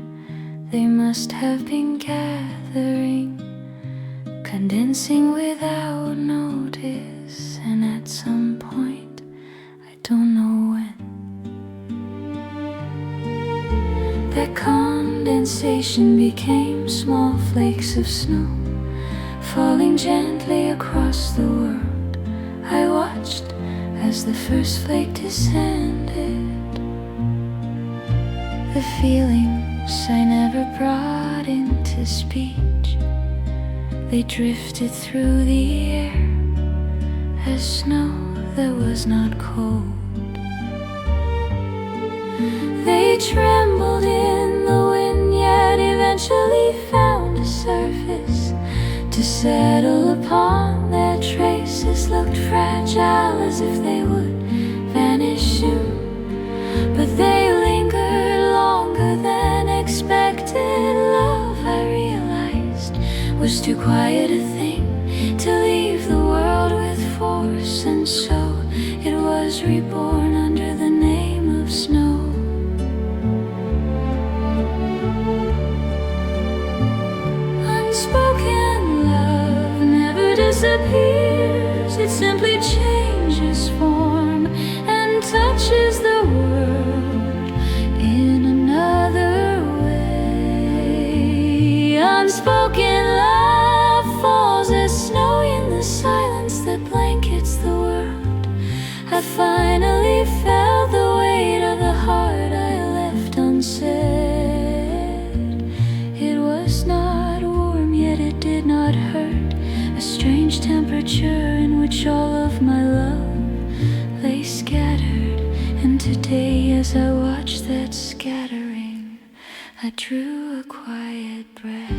they must have been gathering, condensing without notice, and at some point, I don't know when, that condensation became small flakes of snow falling gently across the world. I watched as the first flake descended. The feelings I never brought into speech, they drifted through the air as snow that was not cold. They trembled in the wind, yet eventually found a surface to settle upon. Their traces looked fragile, as if they would vanish soon, but they lingered longer than expected. Love, I realized, was too quiet a thing to leave the world with force, and so it was reborn under the name of snow. Unspoken love never disappears, it simply changes form and touches the world in another way. Unspoken love falls as snow in the silence that blankets the world. I finally felt the weight of the heart I left unsaid. It was not warm, yet it did not hurt, a strange temperature in which all of my love lay scattered. And today, as I watched that scattering, I drew a quiet breath.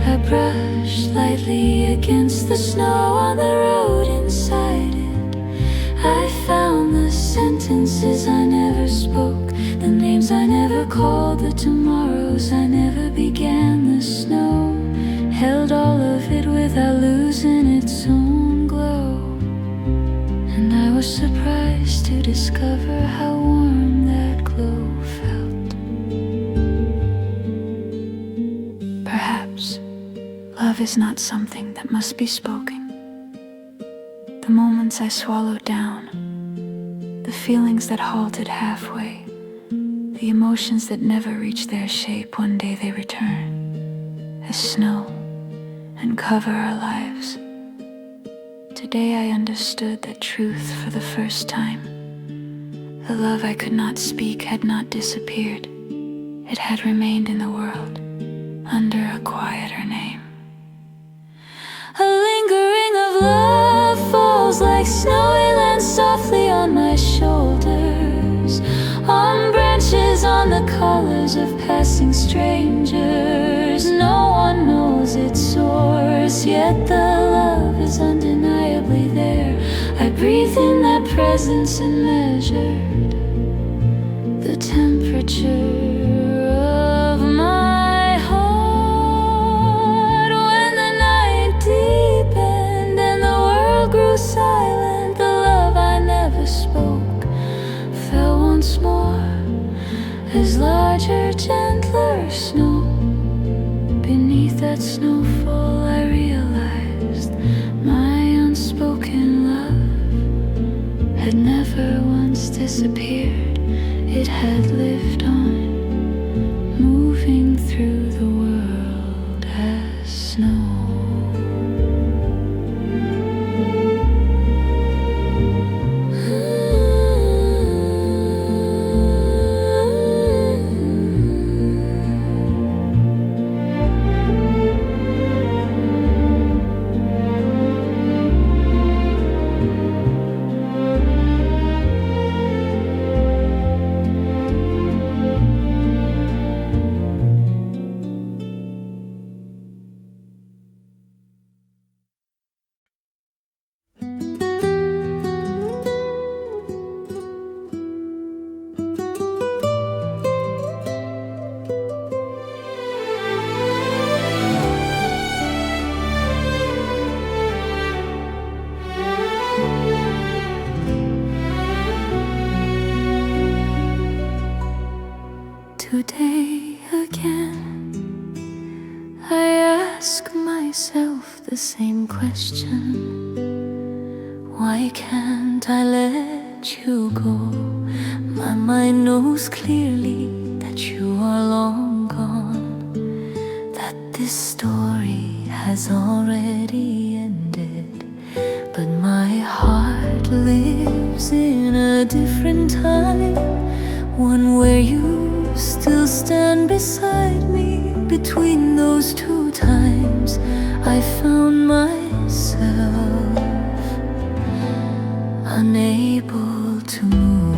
I brushed lightly against the snow on the road inside it. I found the sentences I never spoke, the names I never called, the tomorrows I never began. The snow held all of it without losing its own glow, and I was surprised to discover how warm that glow felt. Perhaps love is not something that must be spoken. The moments I swallowed down, the feelings that halted halfway, the emotions that never reach their shape. One day they return as snow and cover our lives. Today I understood that truth for the first time. The love I could not speak had not disappeared. It had remained in the world under a quieter name. A lingering of love falls like snow. It lands softly on my shoulders, on branches, on the colors of passing strangers. No one knows its source, yet the love is undeniably there. I breathe in that presence and measured the temperature of my heart. When the night deepened and the world grew silent, the love I never spoke fell once more as larger, gentler snow. Beneath that snowfall I realized my unspoken love had never once disappeared. It had lived on, moving through the world as snow. Today again, I ask myself the same question. Why can't I let you go? My mind knows clearly that you are long gone, that this story has already ended. But my heart lives in a different time, one where you still stand beside me. Between those two times I found myself unable to move.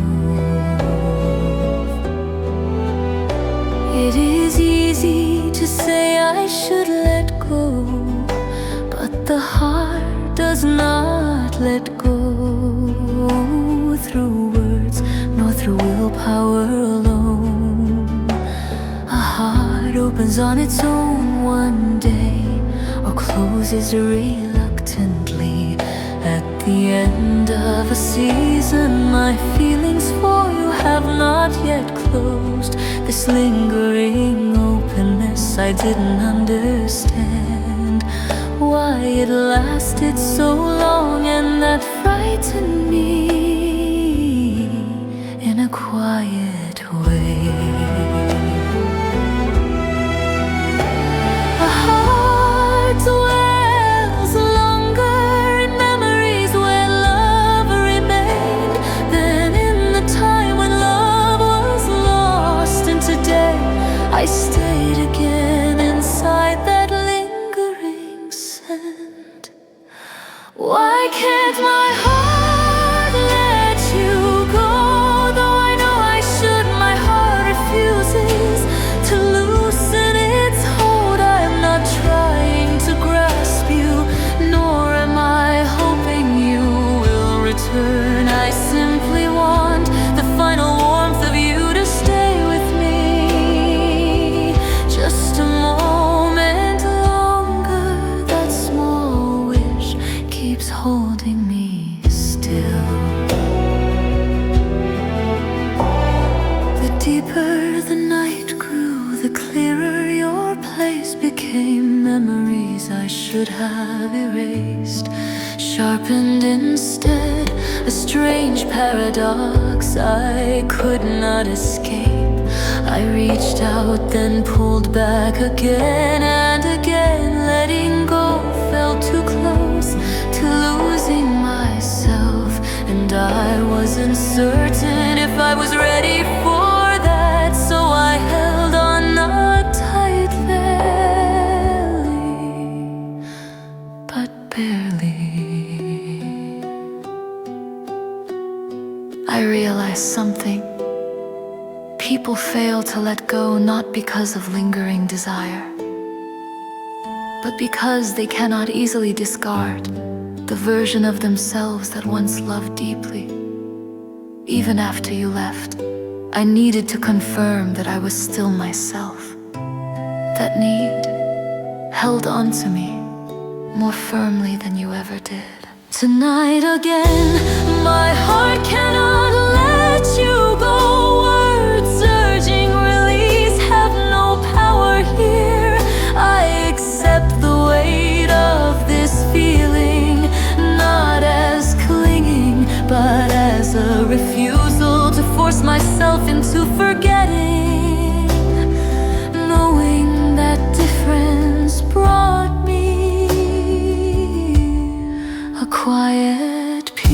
It is easy to say I should let go, but the heart does not let go through words nor through willpower alone. A heart opens on its own one day, or closes reluctantly at the end of a season. My feelings for you have not yet closed. This lingering openness I didn't understand, why it lasted so long, and that frightened me in a quiet way. A heart dwells longer in memories where love remained than in the time when love was lost. And today I stayed again inside that lingering scent. Why can't my heart let you go? Though I know I should, my heart refuses to loosen its hold. I am not trying to grasp you, nor am I hoping you will return. I simply want the final warmth of you to stay with me just a moment longer. That small wish keeps holding me. should have erased, sharpened instead, a strange paradox I could not escape. I reached out, then pulled back again and again. Letting go felt too close to losing myself, and I wasn't certain if I was ready for that. So I held on not tightly, but barely. I realized something. People fail to let go not because of lingering desire, but because they cannot easily discard the version of themselves that once loved deeply. Even after you left, I needed to confirm that I was still myself. That need held on to me more firmly than you ever did. Tonight again, my heart cannot let you go. Words urging release have no power here. I accept the weight of this feeling, not as clinging, but as a refusal to force myself into forgetting, knowing that difference brought me a quiet peace.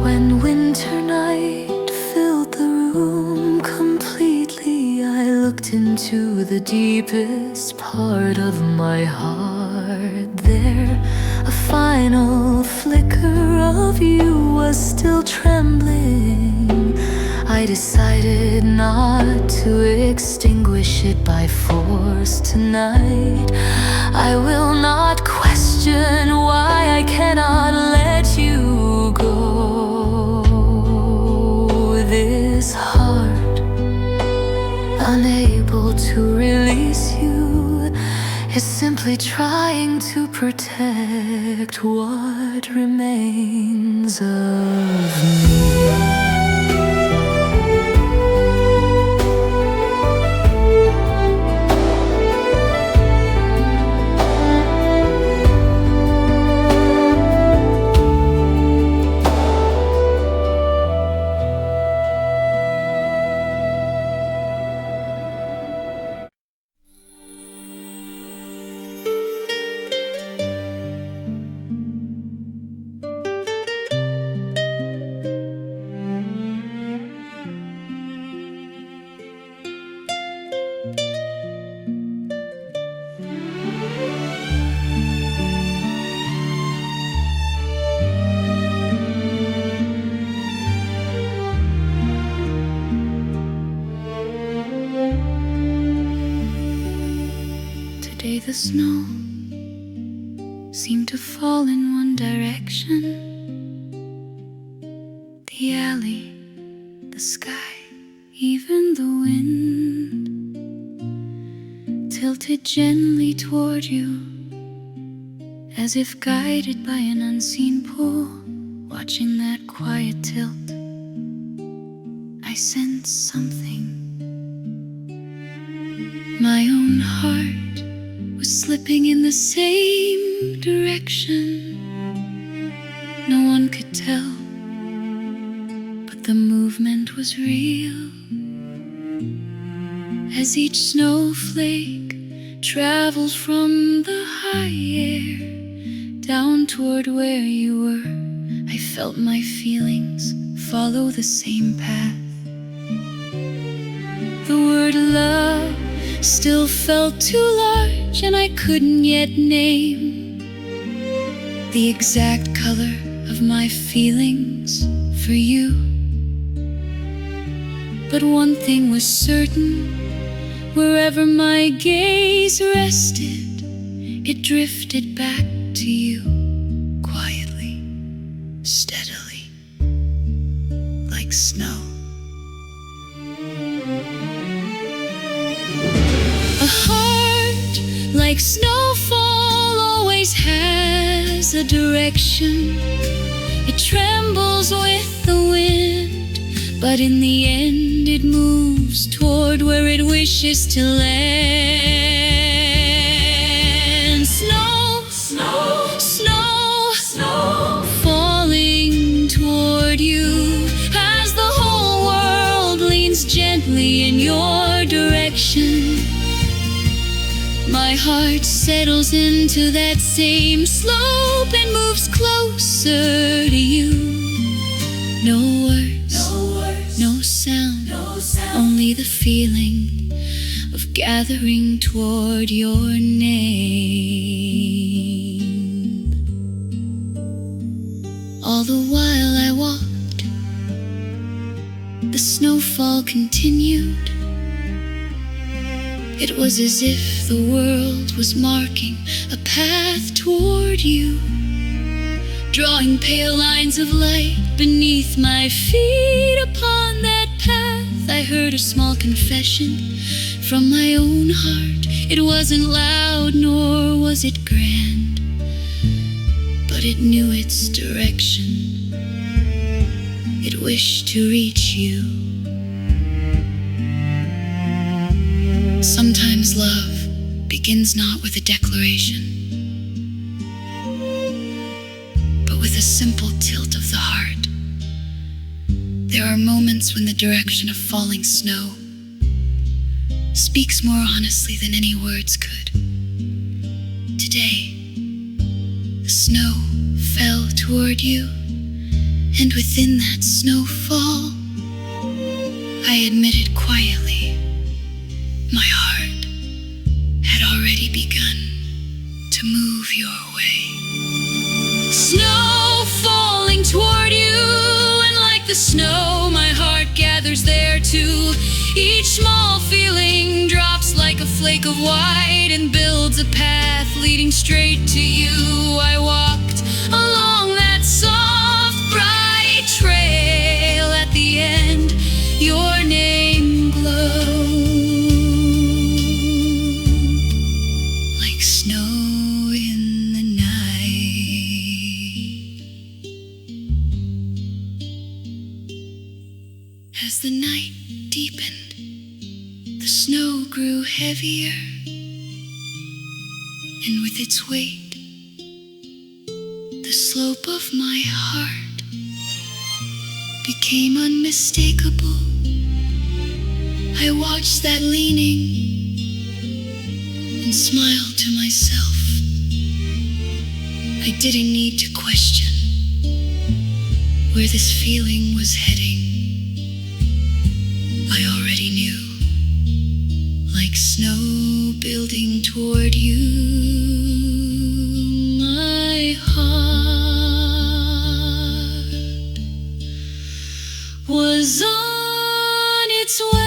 When winter night filled the room completely, I looked into the deepest part of my heart. There, a final flicker of you was still trembling. I decided not to extinguish it by force tonight. I will not question why I cannot let you go. This heart, unable to release you, is simply trying to protect what remains of me. Today the snow seemed to fall in one direction. The alley, the sky, even the wind tilted gently toward you, as if guided by an unseen pull. Watching that quiet tilt, I sensed something. My own heart was slipping in the same direction. No one could tell, but the movement was real. As each snowflake traveled from the high air down toward where you were, I felt my feelings follow the same path. The word love still felt too large, and I couldn't yet name the exact color of my feelings for you. But one thing was certain, wherever my gaze rested, it drifted back to you, quietly, steadily, like snow. A heart like snowfall always has a direction. It trembles with the wind, but in the end it moves toward where it wishes to land. Snow, snow, snow, snow, falling toward you as the whole world leans gently in your direction. My heart settles into that same slope and moves closer to you. No words, no sound, only the feeling of gathering toward your name. All the while I walked, the snowfall continued. It was as if the world was marking a path toward you, drawing pale lines of light beneath my feet. Upon that path I heard a small confession from my own heart. It wasn't loud nor was it grand, but it knew its direction. It wished to reach you. Sometimes love begins not with a declaration, but with a simple tilt of the heart. There are moments when the direction of falling snow speaks more honestly than any words could. Today, the snow fell toward you, and within that snowfall, I admitted quietly, my heart had already begun to move your way. Snow falling toward you, and like the snow, my heart gathers there too. Each small feeling drops like a flake of white and builds a path leading straight to you. I walked along that soft, bright trail. At the end, your name glowed like snow in the night. As the night deepened, the snow grew heavier, and with its weight, the slope of my heart became unmistakable. I watched that leaning and smiled to myself. I didn't need to question where this feeling was heading. I already knew. Like snow building toward you, my heart was on its way.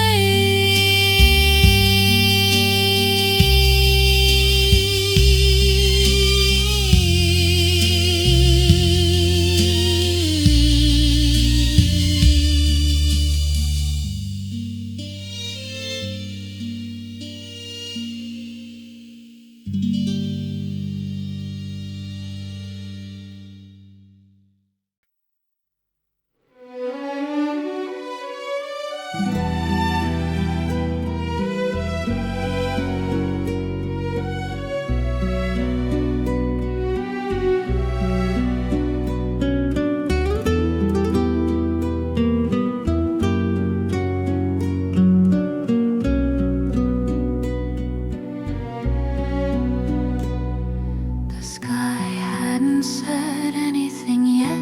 The sky hadn't said anything yet,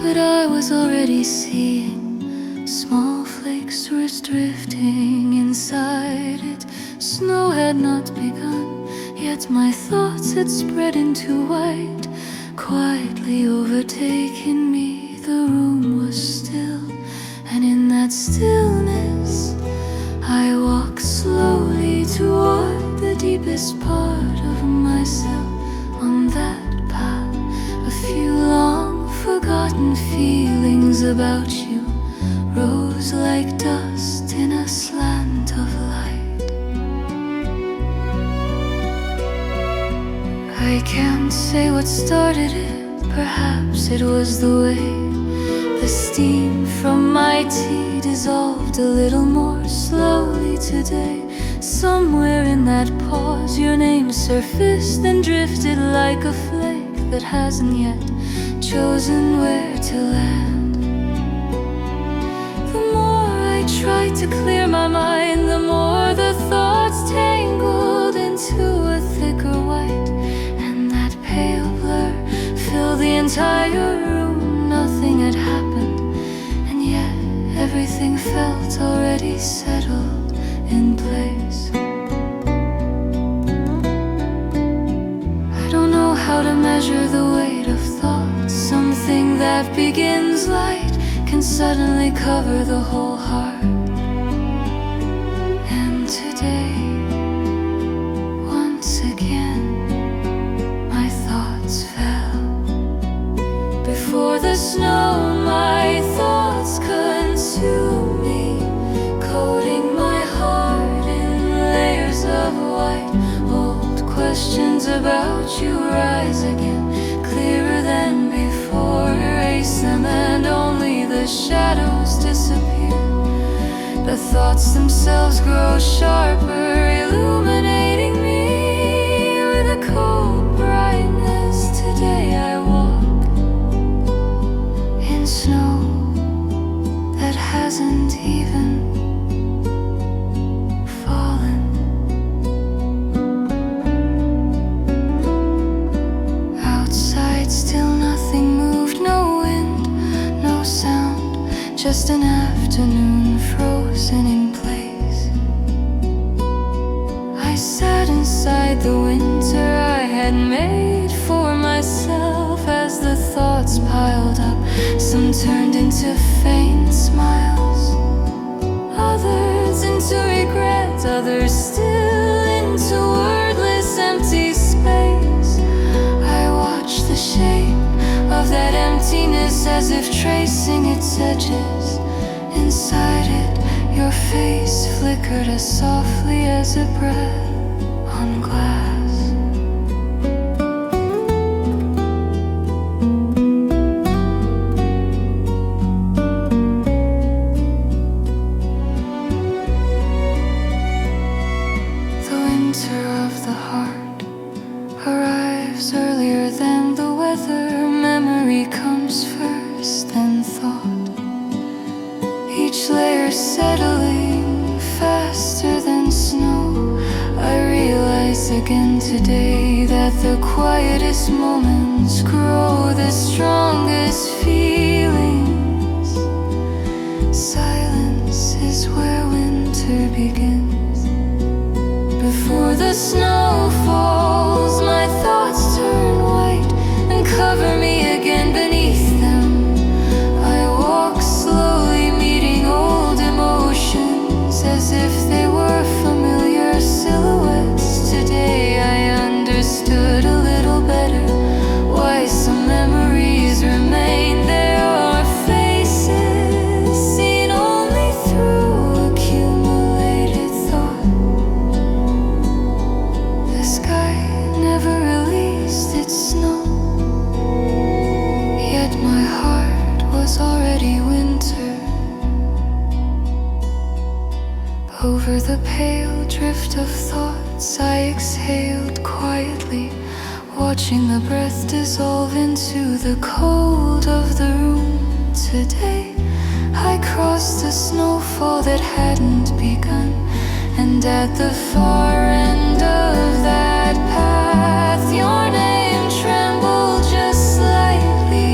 but I was already seeing small flakes were drifting inside it. Snow had not begun, yet my thoughts had spread into white, quietly overtaking me. The room was still, and in that stillness I walked slowly toward the deepest part of myself. On that path, a few long forgotten feelings about you rose like dust in a slant of light. I can't say what started it, perhaps it was the way The steam from my tea dissolved a little more slowly today. Somewhere in that pause your name surfaced and drifted like a flake that hasn't yet chosen where to land. The more I tried to clear my mind, the more the thoughts tangled into a thicker white, and that pale blur filled the entire room. Nothing had happened, and yet everything felt already settled in place. I don't know how to measure the weight of thought. Something that begins light can suddenly cover the whole heart. And today, once again, my thoughts fell. Before the snow, my thoughts consume me, coating my heart in layers of white. Old questions about you rise again, clearer than before. Erase them and only the shadows disappear. The thoughts themselves grow sharper, illuminating me with a cold brightness. Today I walk in snow that hasn't even fallen. Outside still nothing moved, no wind, no sound, just an afternoon frozen in place. I sat inside the winter I had made for myself. As the thoughts piled up, some turned into faint smiles, others into regret, others still into wordless empty space. I watched the shape of that emptiness as if tracing its edges. Inside it, your face flickered as softly as a breath on glass. The winter of the heart arrives earlier than the weather. Memory comes first, then thought. Each layer settling faster than snow. I realize again today that the quietest moments grow the strongest feelings. Silence is where winter begins. Before the snow falls, my thoughts turn white and cover me again beneath them. I walk slowly, meeting old emotions as if they were familiar silhouettes. Today I understood a little better why some memories remain. There are faces seen only through accumulated thought. The sky never released its snow, yet my heart was already winter. Over the pale drift of thoughts I exhaled quietly, watching the breath dissolve into the cold of the room. Today I crossed the snowfall that hadn't begun, and at the far end of that path your name trembled just slightly,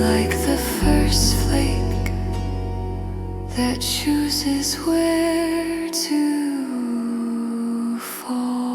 like the first flake that chooses where to fall.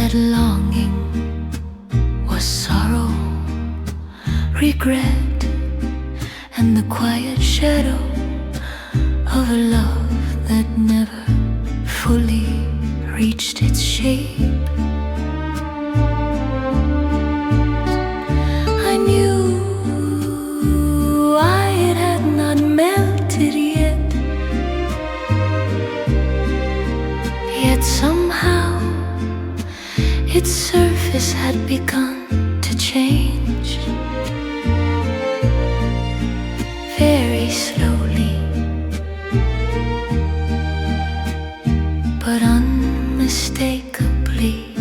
that longing was sorrow, regret, and the quiet shadow of a love that never fully reached its shape. I knew why it had not melted yet, yet somehow its surface had begun to change, very slowly, but unmistakably.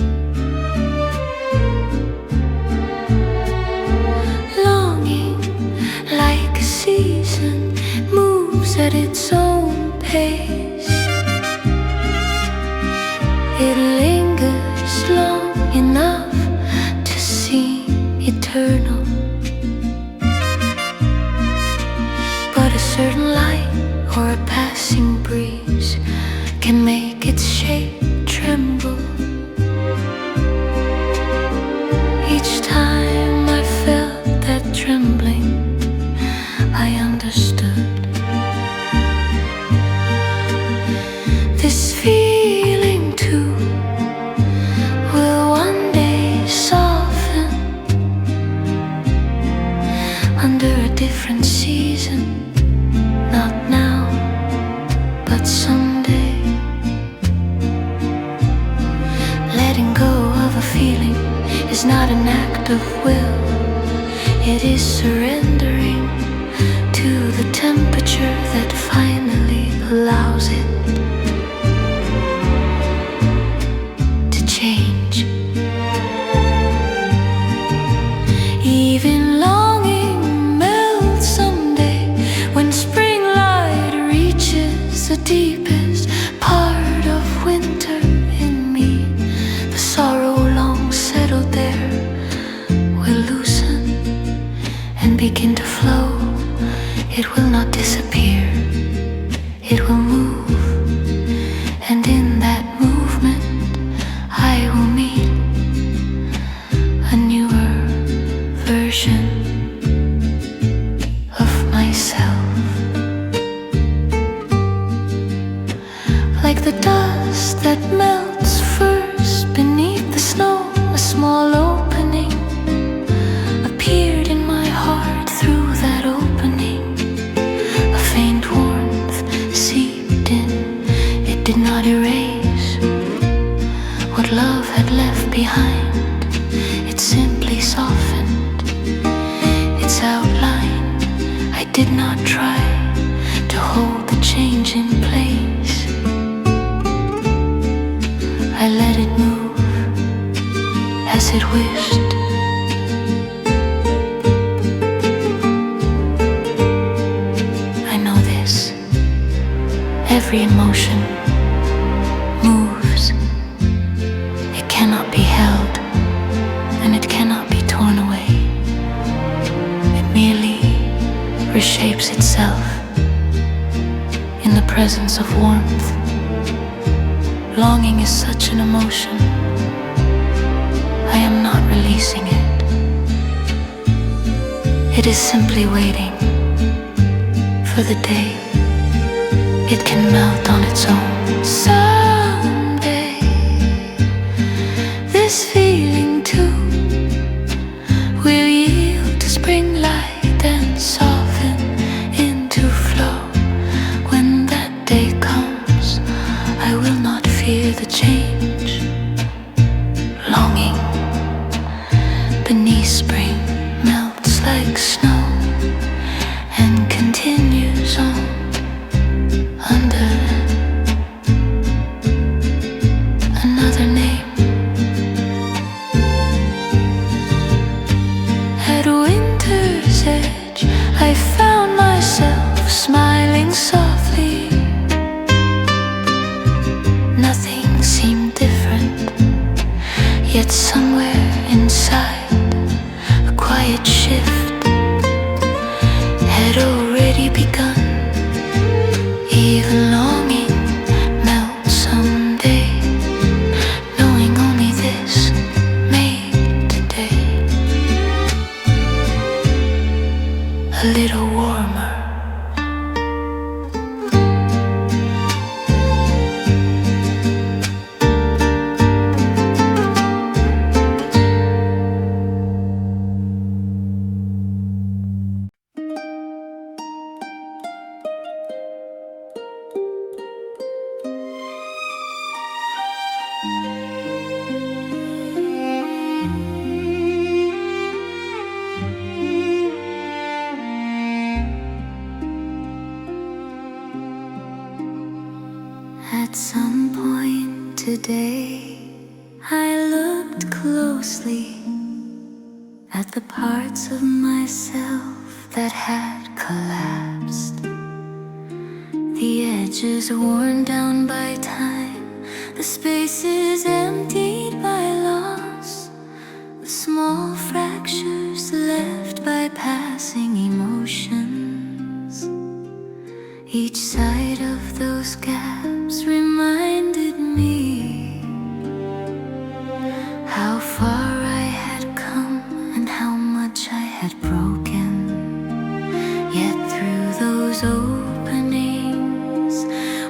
Longing, like a season, moves at its own pace. It lingers long enough to seem eternal, but a certain light or a passing breeze can make its shape tremble. Each time I felt that trembling, I understood. This feeling too will one day soften under a different season. Not now, but someday. Letting go of a feeling is not an act of will. It is surrendering to the temperature that finally allows it to change. Even longing melts someday when spring light reaches the deepest part of winter in me. The sorrow long settled there will loosen and begin to flow. It will not disappear, it will move, and in that movement I will meet a newer version of myself. Like the dust that melts first beneath the snow, a small opening appeared in my heart. Through that opening, a faint warmth seeped in. It did not erase what love had left behind. It simply softened its outline. I did not try to hold the change in place. I let it move as it wished. I know this. Every emotion moves. It cannot be held, and it cannot be torn away. It merely reshapes itself in the presence of warmth. Longing is such an emotion. I am not releasing it. It is simply waiting for the day it can melt on its own. Someday, this feeling too will yield to spring light and soften into flow. When that day comes, I will not fear the change. Longing beneath spring melts like snow and continues on under another name. At winter's edge, I found myself smiling softly. Nothing seemed different, yet somewhere inside, a quiet shift had already begun. Even longing melts someday, knowing only this: I looked closely at the parts of myself that had collapsed. The edges worn down by time, the spaces emptied by loss, the small fractures left by passing emotions. Each side of those gaps reminded me how far I had come and how much I had broken. Yet through those openings,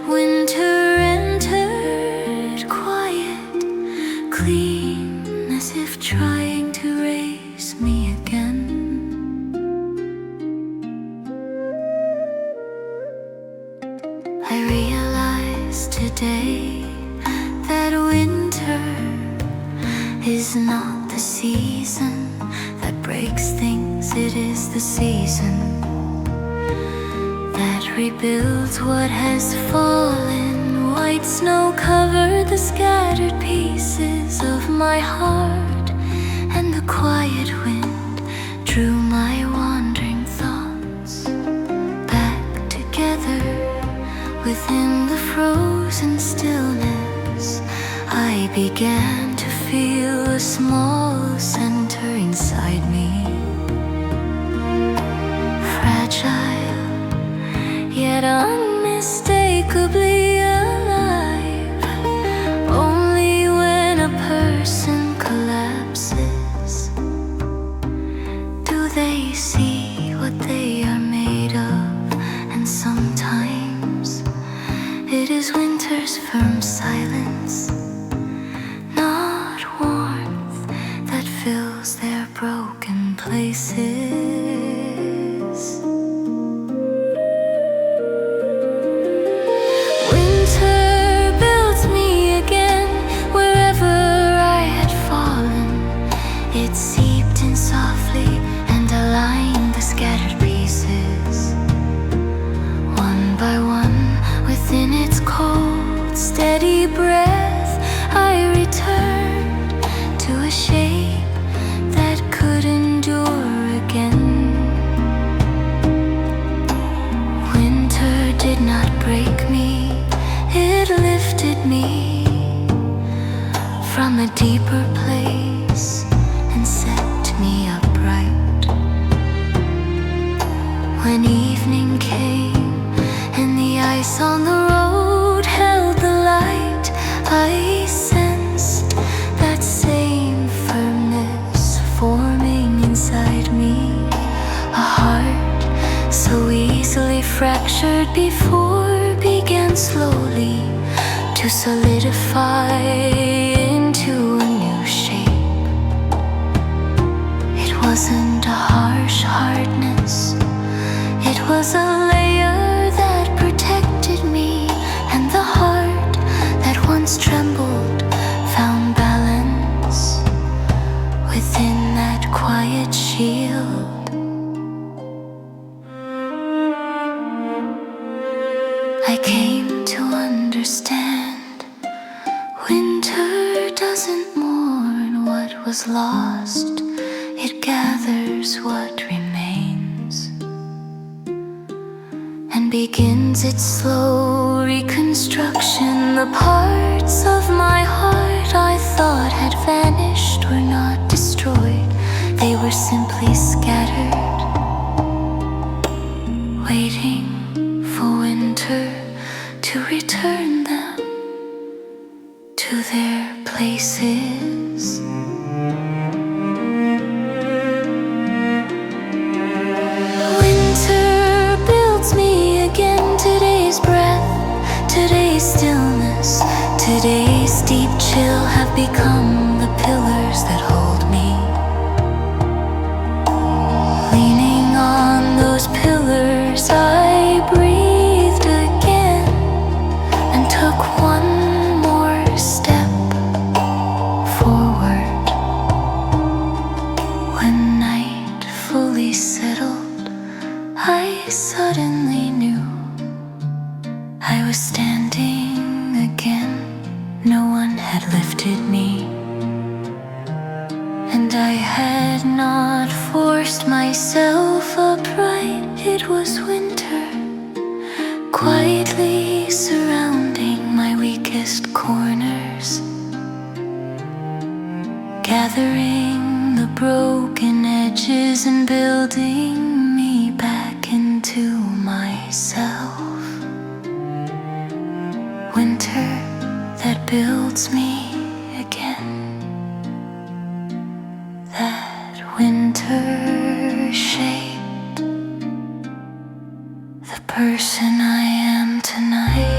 winter entered quiet, clean, as if trying to raise me again. I realize today that winter is not the season that breaks things, it is the season that rebuilds what has fallen. White snow covered the scattered pieces of my heart, and the quiet wind drew my wandering thoughts back together. Within the frozen stillness, I began to feel a small center inside me, fragile, yet unmistakably alive. Only when a person collapses do they see what they are made of, and sometimes it is winter's firm silence, not warmth, that fills their broken places. Winter builds me again wherever I had fallen. It seeped in softly and aligned the scattered pieces. One by one, within its cold, steady breath, I returned to a shape that could endure again. Winter did not break me, it lifted me from a deeper place and set me upright. When evening came and the ice on the road held the light, I sensed that same firmness forming inside me. A heart so easily fractured before began slowly to solidify into a new shape. It wasn't a harsh hardness, it was a layer that protected me, and the heart that once trembled found balance within that quiet shield. I came to understand winter doesn't mourn what was lost, it gathers what remains and begins its slow reconstruction. The parts of my heart I thought had vanished were not destroyed, they were simply scattered, waiting for winter to return them to their places. Winter builds me again, today's breath, today's stillness, today's deep chill have become the pillars that hold me. Leaning on those pillars, I breathed again and took one more step forward. When night fully settled, I suddenly knew I was standing again. No one had lifted me. I had not forced myself upright. It was winter, quietly surrounding my weakest corners, gathering the broken edges and building me back into myself. Winter that builds me again. That winter shaped the person I am tonight.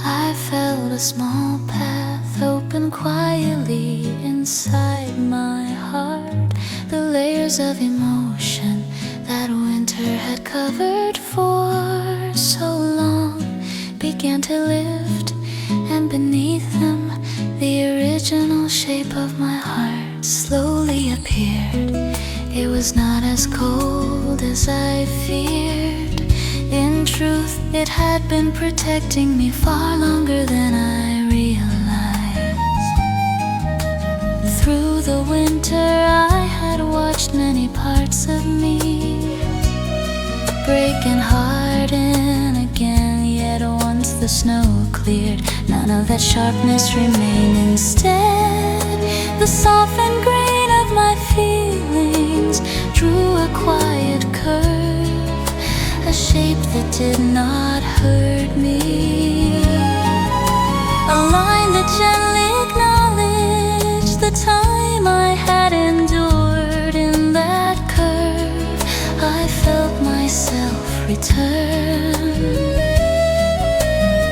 I felt a small path open quietly inside my heart. The layers of emotion that winter had covered for so long began to lift, and beneath them the original shape of my heart slowly appeared. It was not as cold as I feared. In truth, it had been protecting me far longer than I realized. Through the winter, I had watched many parts of me break and harden again. Yet once the snow cleared, none of that sharpness remained. Instead, the softened grain of my feelings drew a quiet curve, a shape that did not hurt me, a line that gently acknowledged the time I had endured. In that curve, I felt myself return.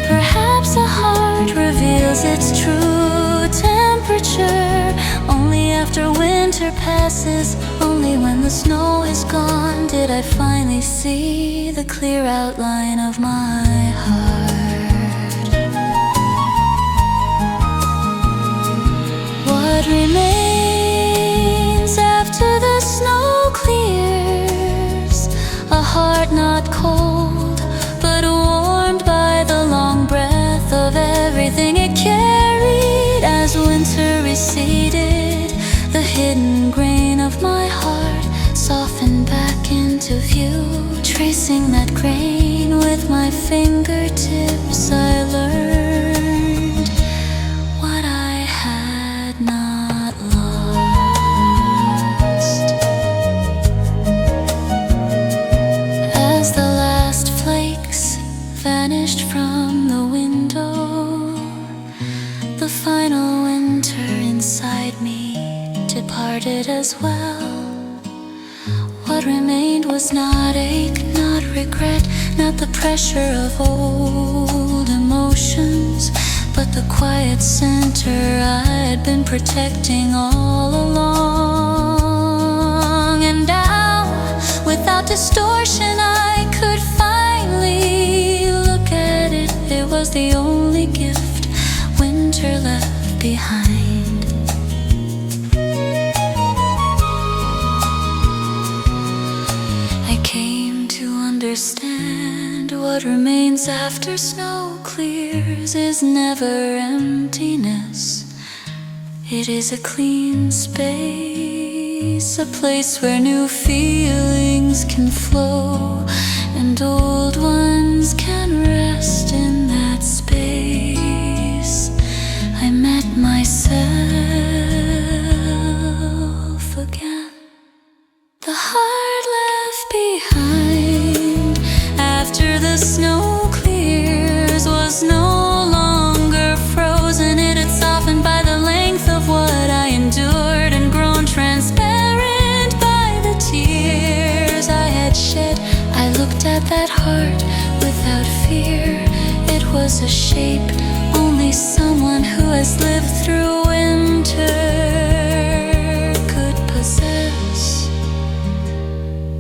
Perhaps a heart reveals its true temperature only after winter passes. Only when the snow is gone did I finally see the clear outline of my heart. What remains after the snow clears? A heart not cold, but warmed by the long breath of everything it carried. As winter receded, the hidden grain of my heart softened back into view. Tracing that grain with my fingertips, I learned what I had not lost. As the last flakes vanished from the window, the final winter inside me departed as well. What remained was not ache, not regret, not the pressure of old emotions, but the quiet center I had been protecting all along. And now, without distortion, I could finally look at it. It was the only gift winter left behind. I came to understand what What remains after snow clears is never emptiness. It is a clean space, a place where new feelings can flow, and old ones can rest in that space. I met myself again. The heart left behind after the snow clears was no longer frozen. It had softened by the length of what I endured and grown transparent by the tears I had shed. I looked at that heart without fear. It was a shape only someone who has lived through winter could possess.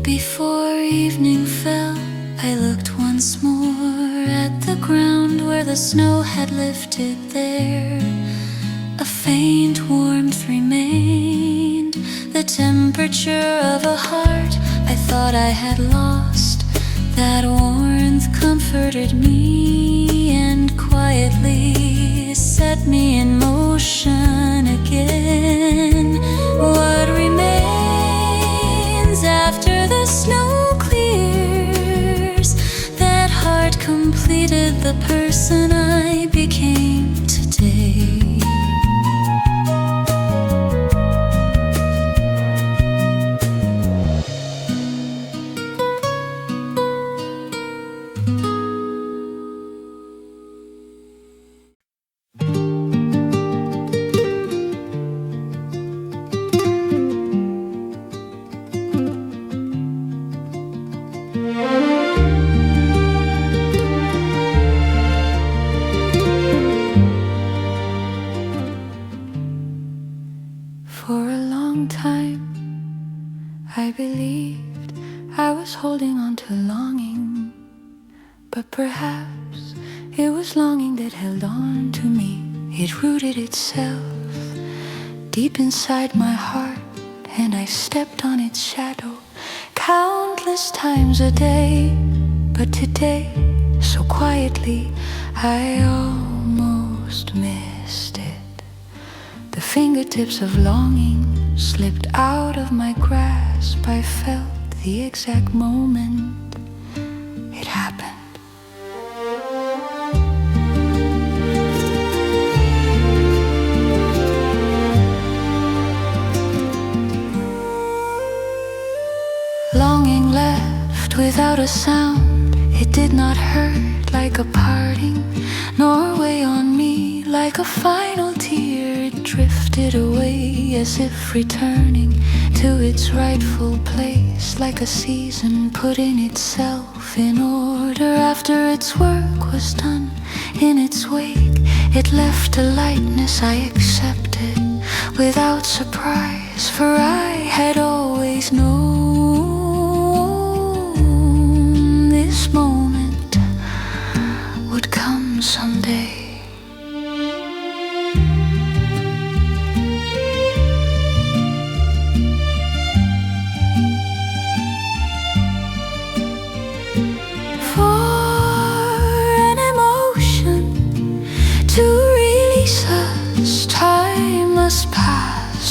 Before evening fell, I looked once more at the ground where the snow had lifted there. A faint warmth remained, the temperature of a heart I thought I had lost. That warmth comforted me and quietly set me in motion again. What remains after the snow clears? That heart completed the person I became today. For a long time, I believed I was holding on to longing, but perhaps it was longing that held on to me. It rooted itself deep inside my heart, and I stepped on its shadow countless times a day. But today, so quietly, I almost missed it. The fingertips of longing slipped out of my grasp. I felt the exact moment it happened. Longing left without a sound. It did not hurt like a parting, nor weigh on me like a final tear. It drifted away as if returning to its rightful place, like a season putting itself in order after its work was done. In its wake, it left a lightness I accepted without surprise, for I had always known this moment would come someday.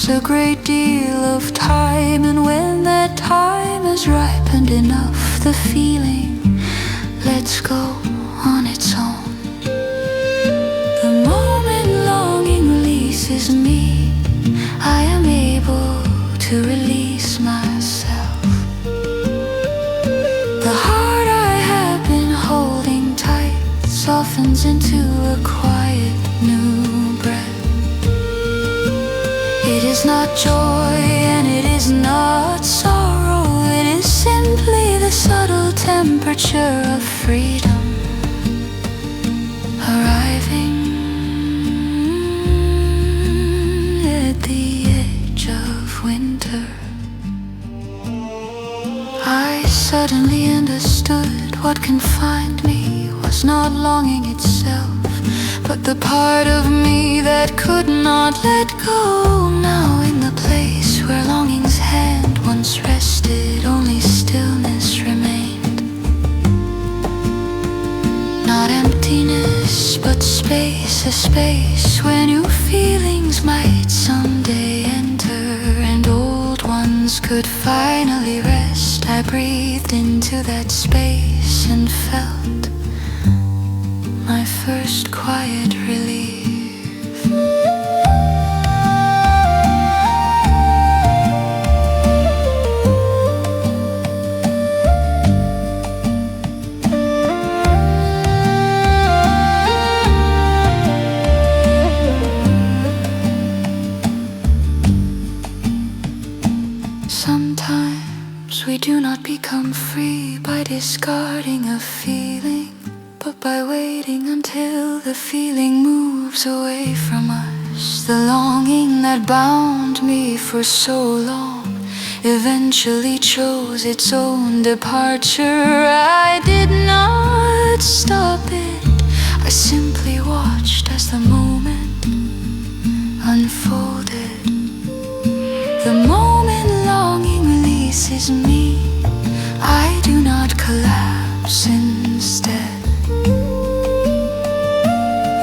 A great deal of time, and when that time has ripened enough, the feeling lets go on its own. The moment longing releases me, I am able to release myself. The heart I have been holding tight softens into a quiet new breath. It is not joy and it is not sorrow. It is simply the subtle temperature of freedom arriving at the edge of winter. I suddenly understood what confined me was not longing itself, but the part of me that could not let go. Now in the place where longing's hand once rested, only stillness remained. space, but space, a space where new feelings might someday enter and old ones could finally rest. I breathed into that space and felt my first quiet relief. Sometimes we do not become free by discarding a feeling, but by waiting until the feeling moves away from us. The longing that bound me for so long eventually chose its own departure. I did not stop it, I simply watched as the moment unfolded. The moment longing releases me, I do not collapse instead.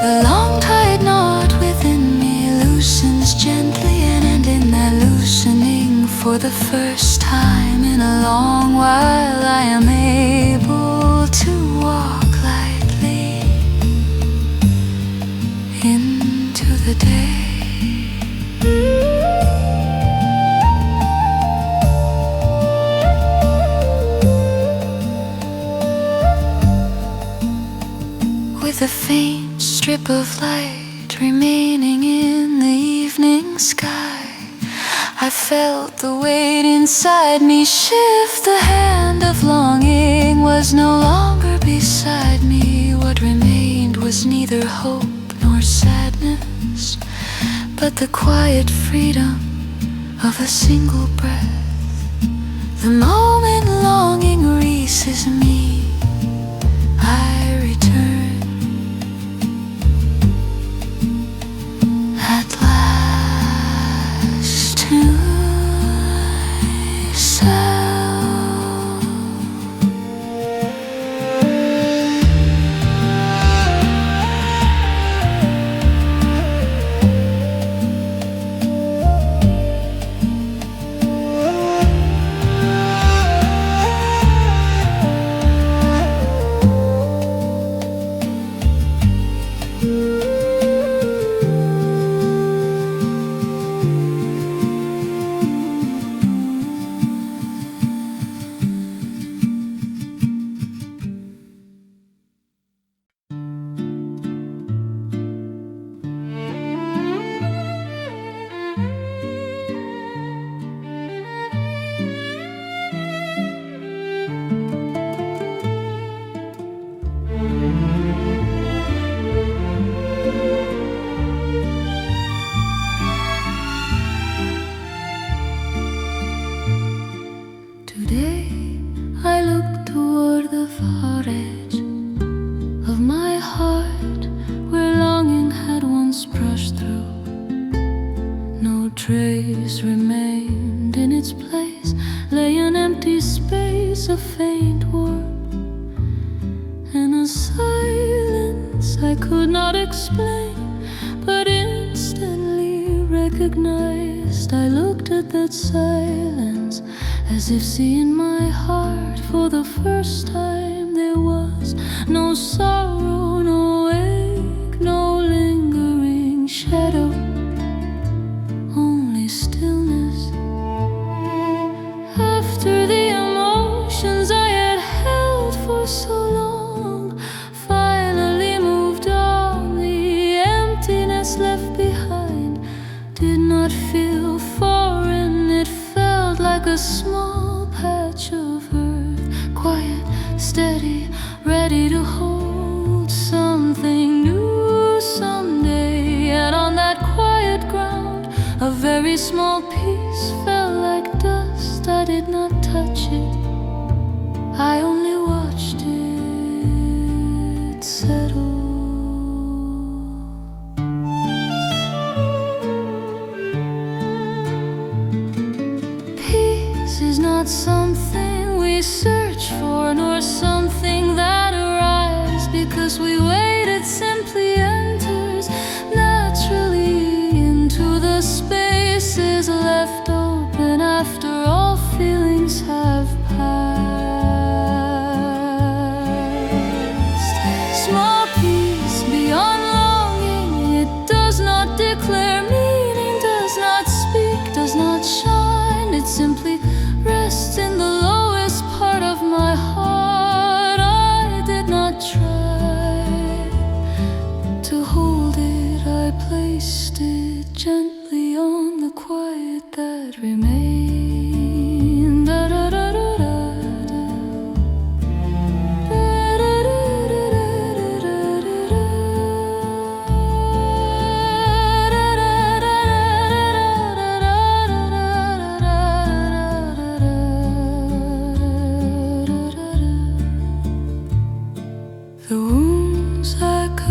The long-tied knot within me loosens gently, and in that loosening, for the first time in a long while, I am able to walk lightly into the day. With a faint strip of light remaining in the evening sky, I felt the weight inside me shift. The hand of longing was no longer beside me. What remained was neither hope nor sadness, but the quiet freedom of a single breath. The moment longing releases me, I return at last to myself. Today I look toward the far edge of my heart, where longing had once brushed through. No trace remained in its place, lay an empty space, a faint warmth, and a silence I could not explain, but instantly recognized. I looked at that silence as if seeing my heart for the first time. There was no sorrow, no ache, no lingering shadow, only stillness. After the emotions I had held for so long finally moved on, the emptiness left behind did not feel foreign. It felt like a small patch of earth, quiet, steady, ready to hold something new someday. And on that quiet ground, a very small piece fell like dust. I did not touch it, I only watched it settle. Is not something we search for, nor something that arrives because we waited. Simply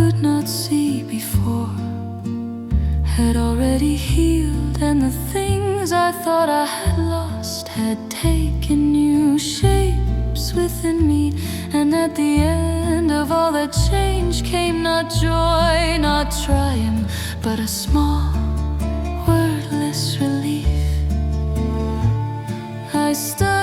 could not see before had already healed, and the things I thought I had lost had taken new shapes within me. And at the end of all that change came not joy, not triumph, but a small, wordless relief. I stood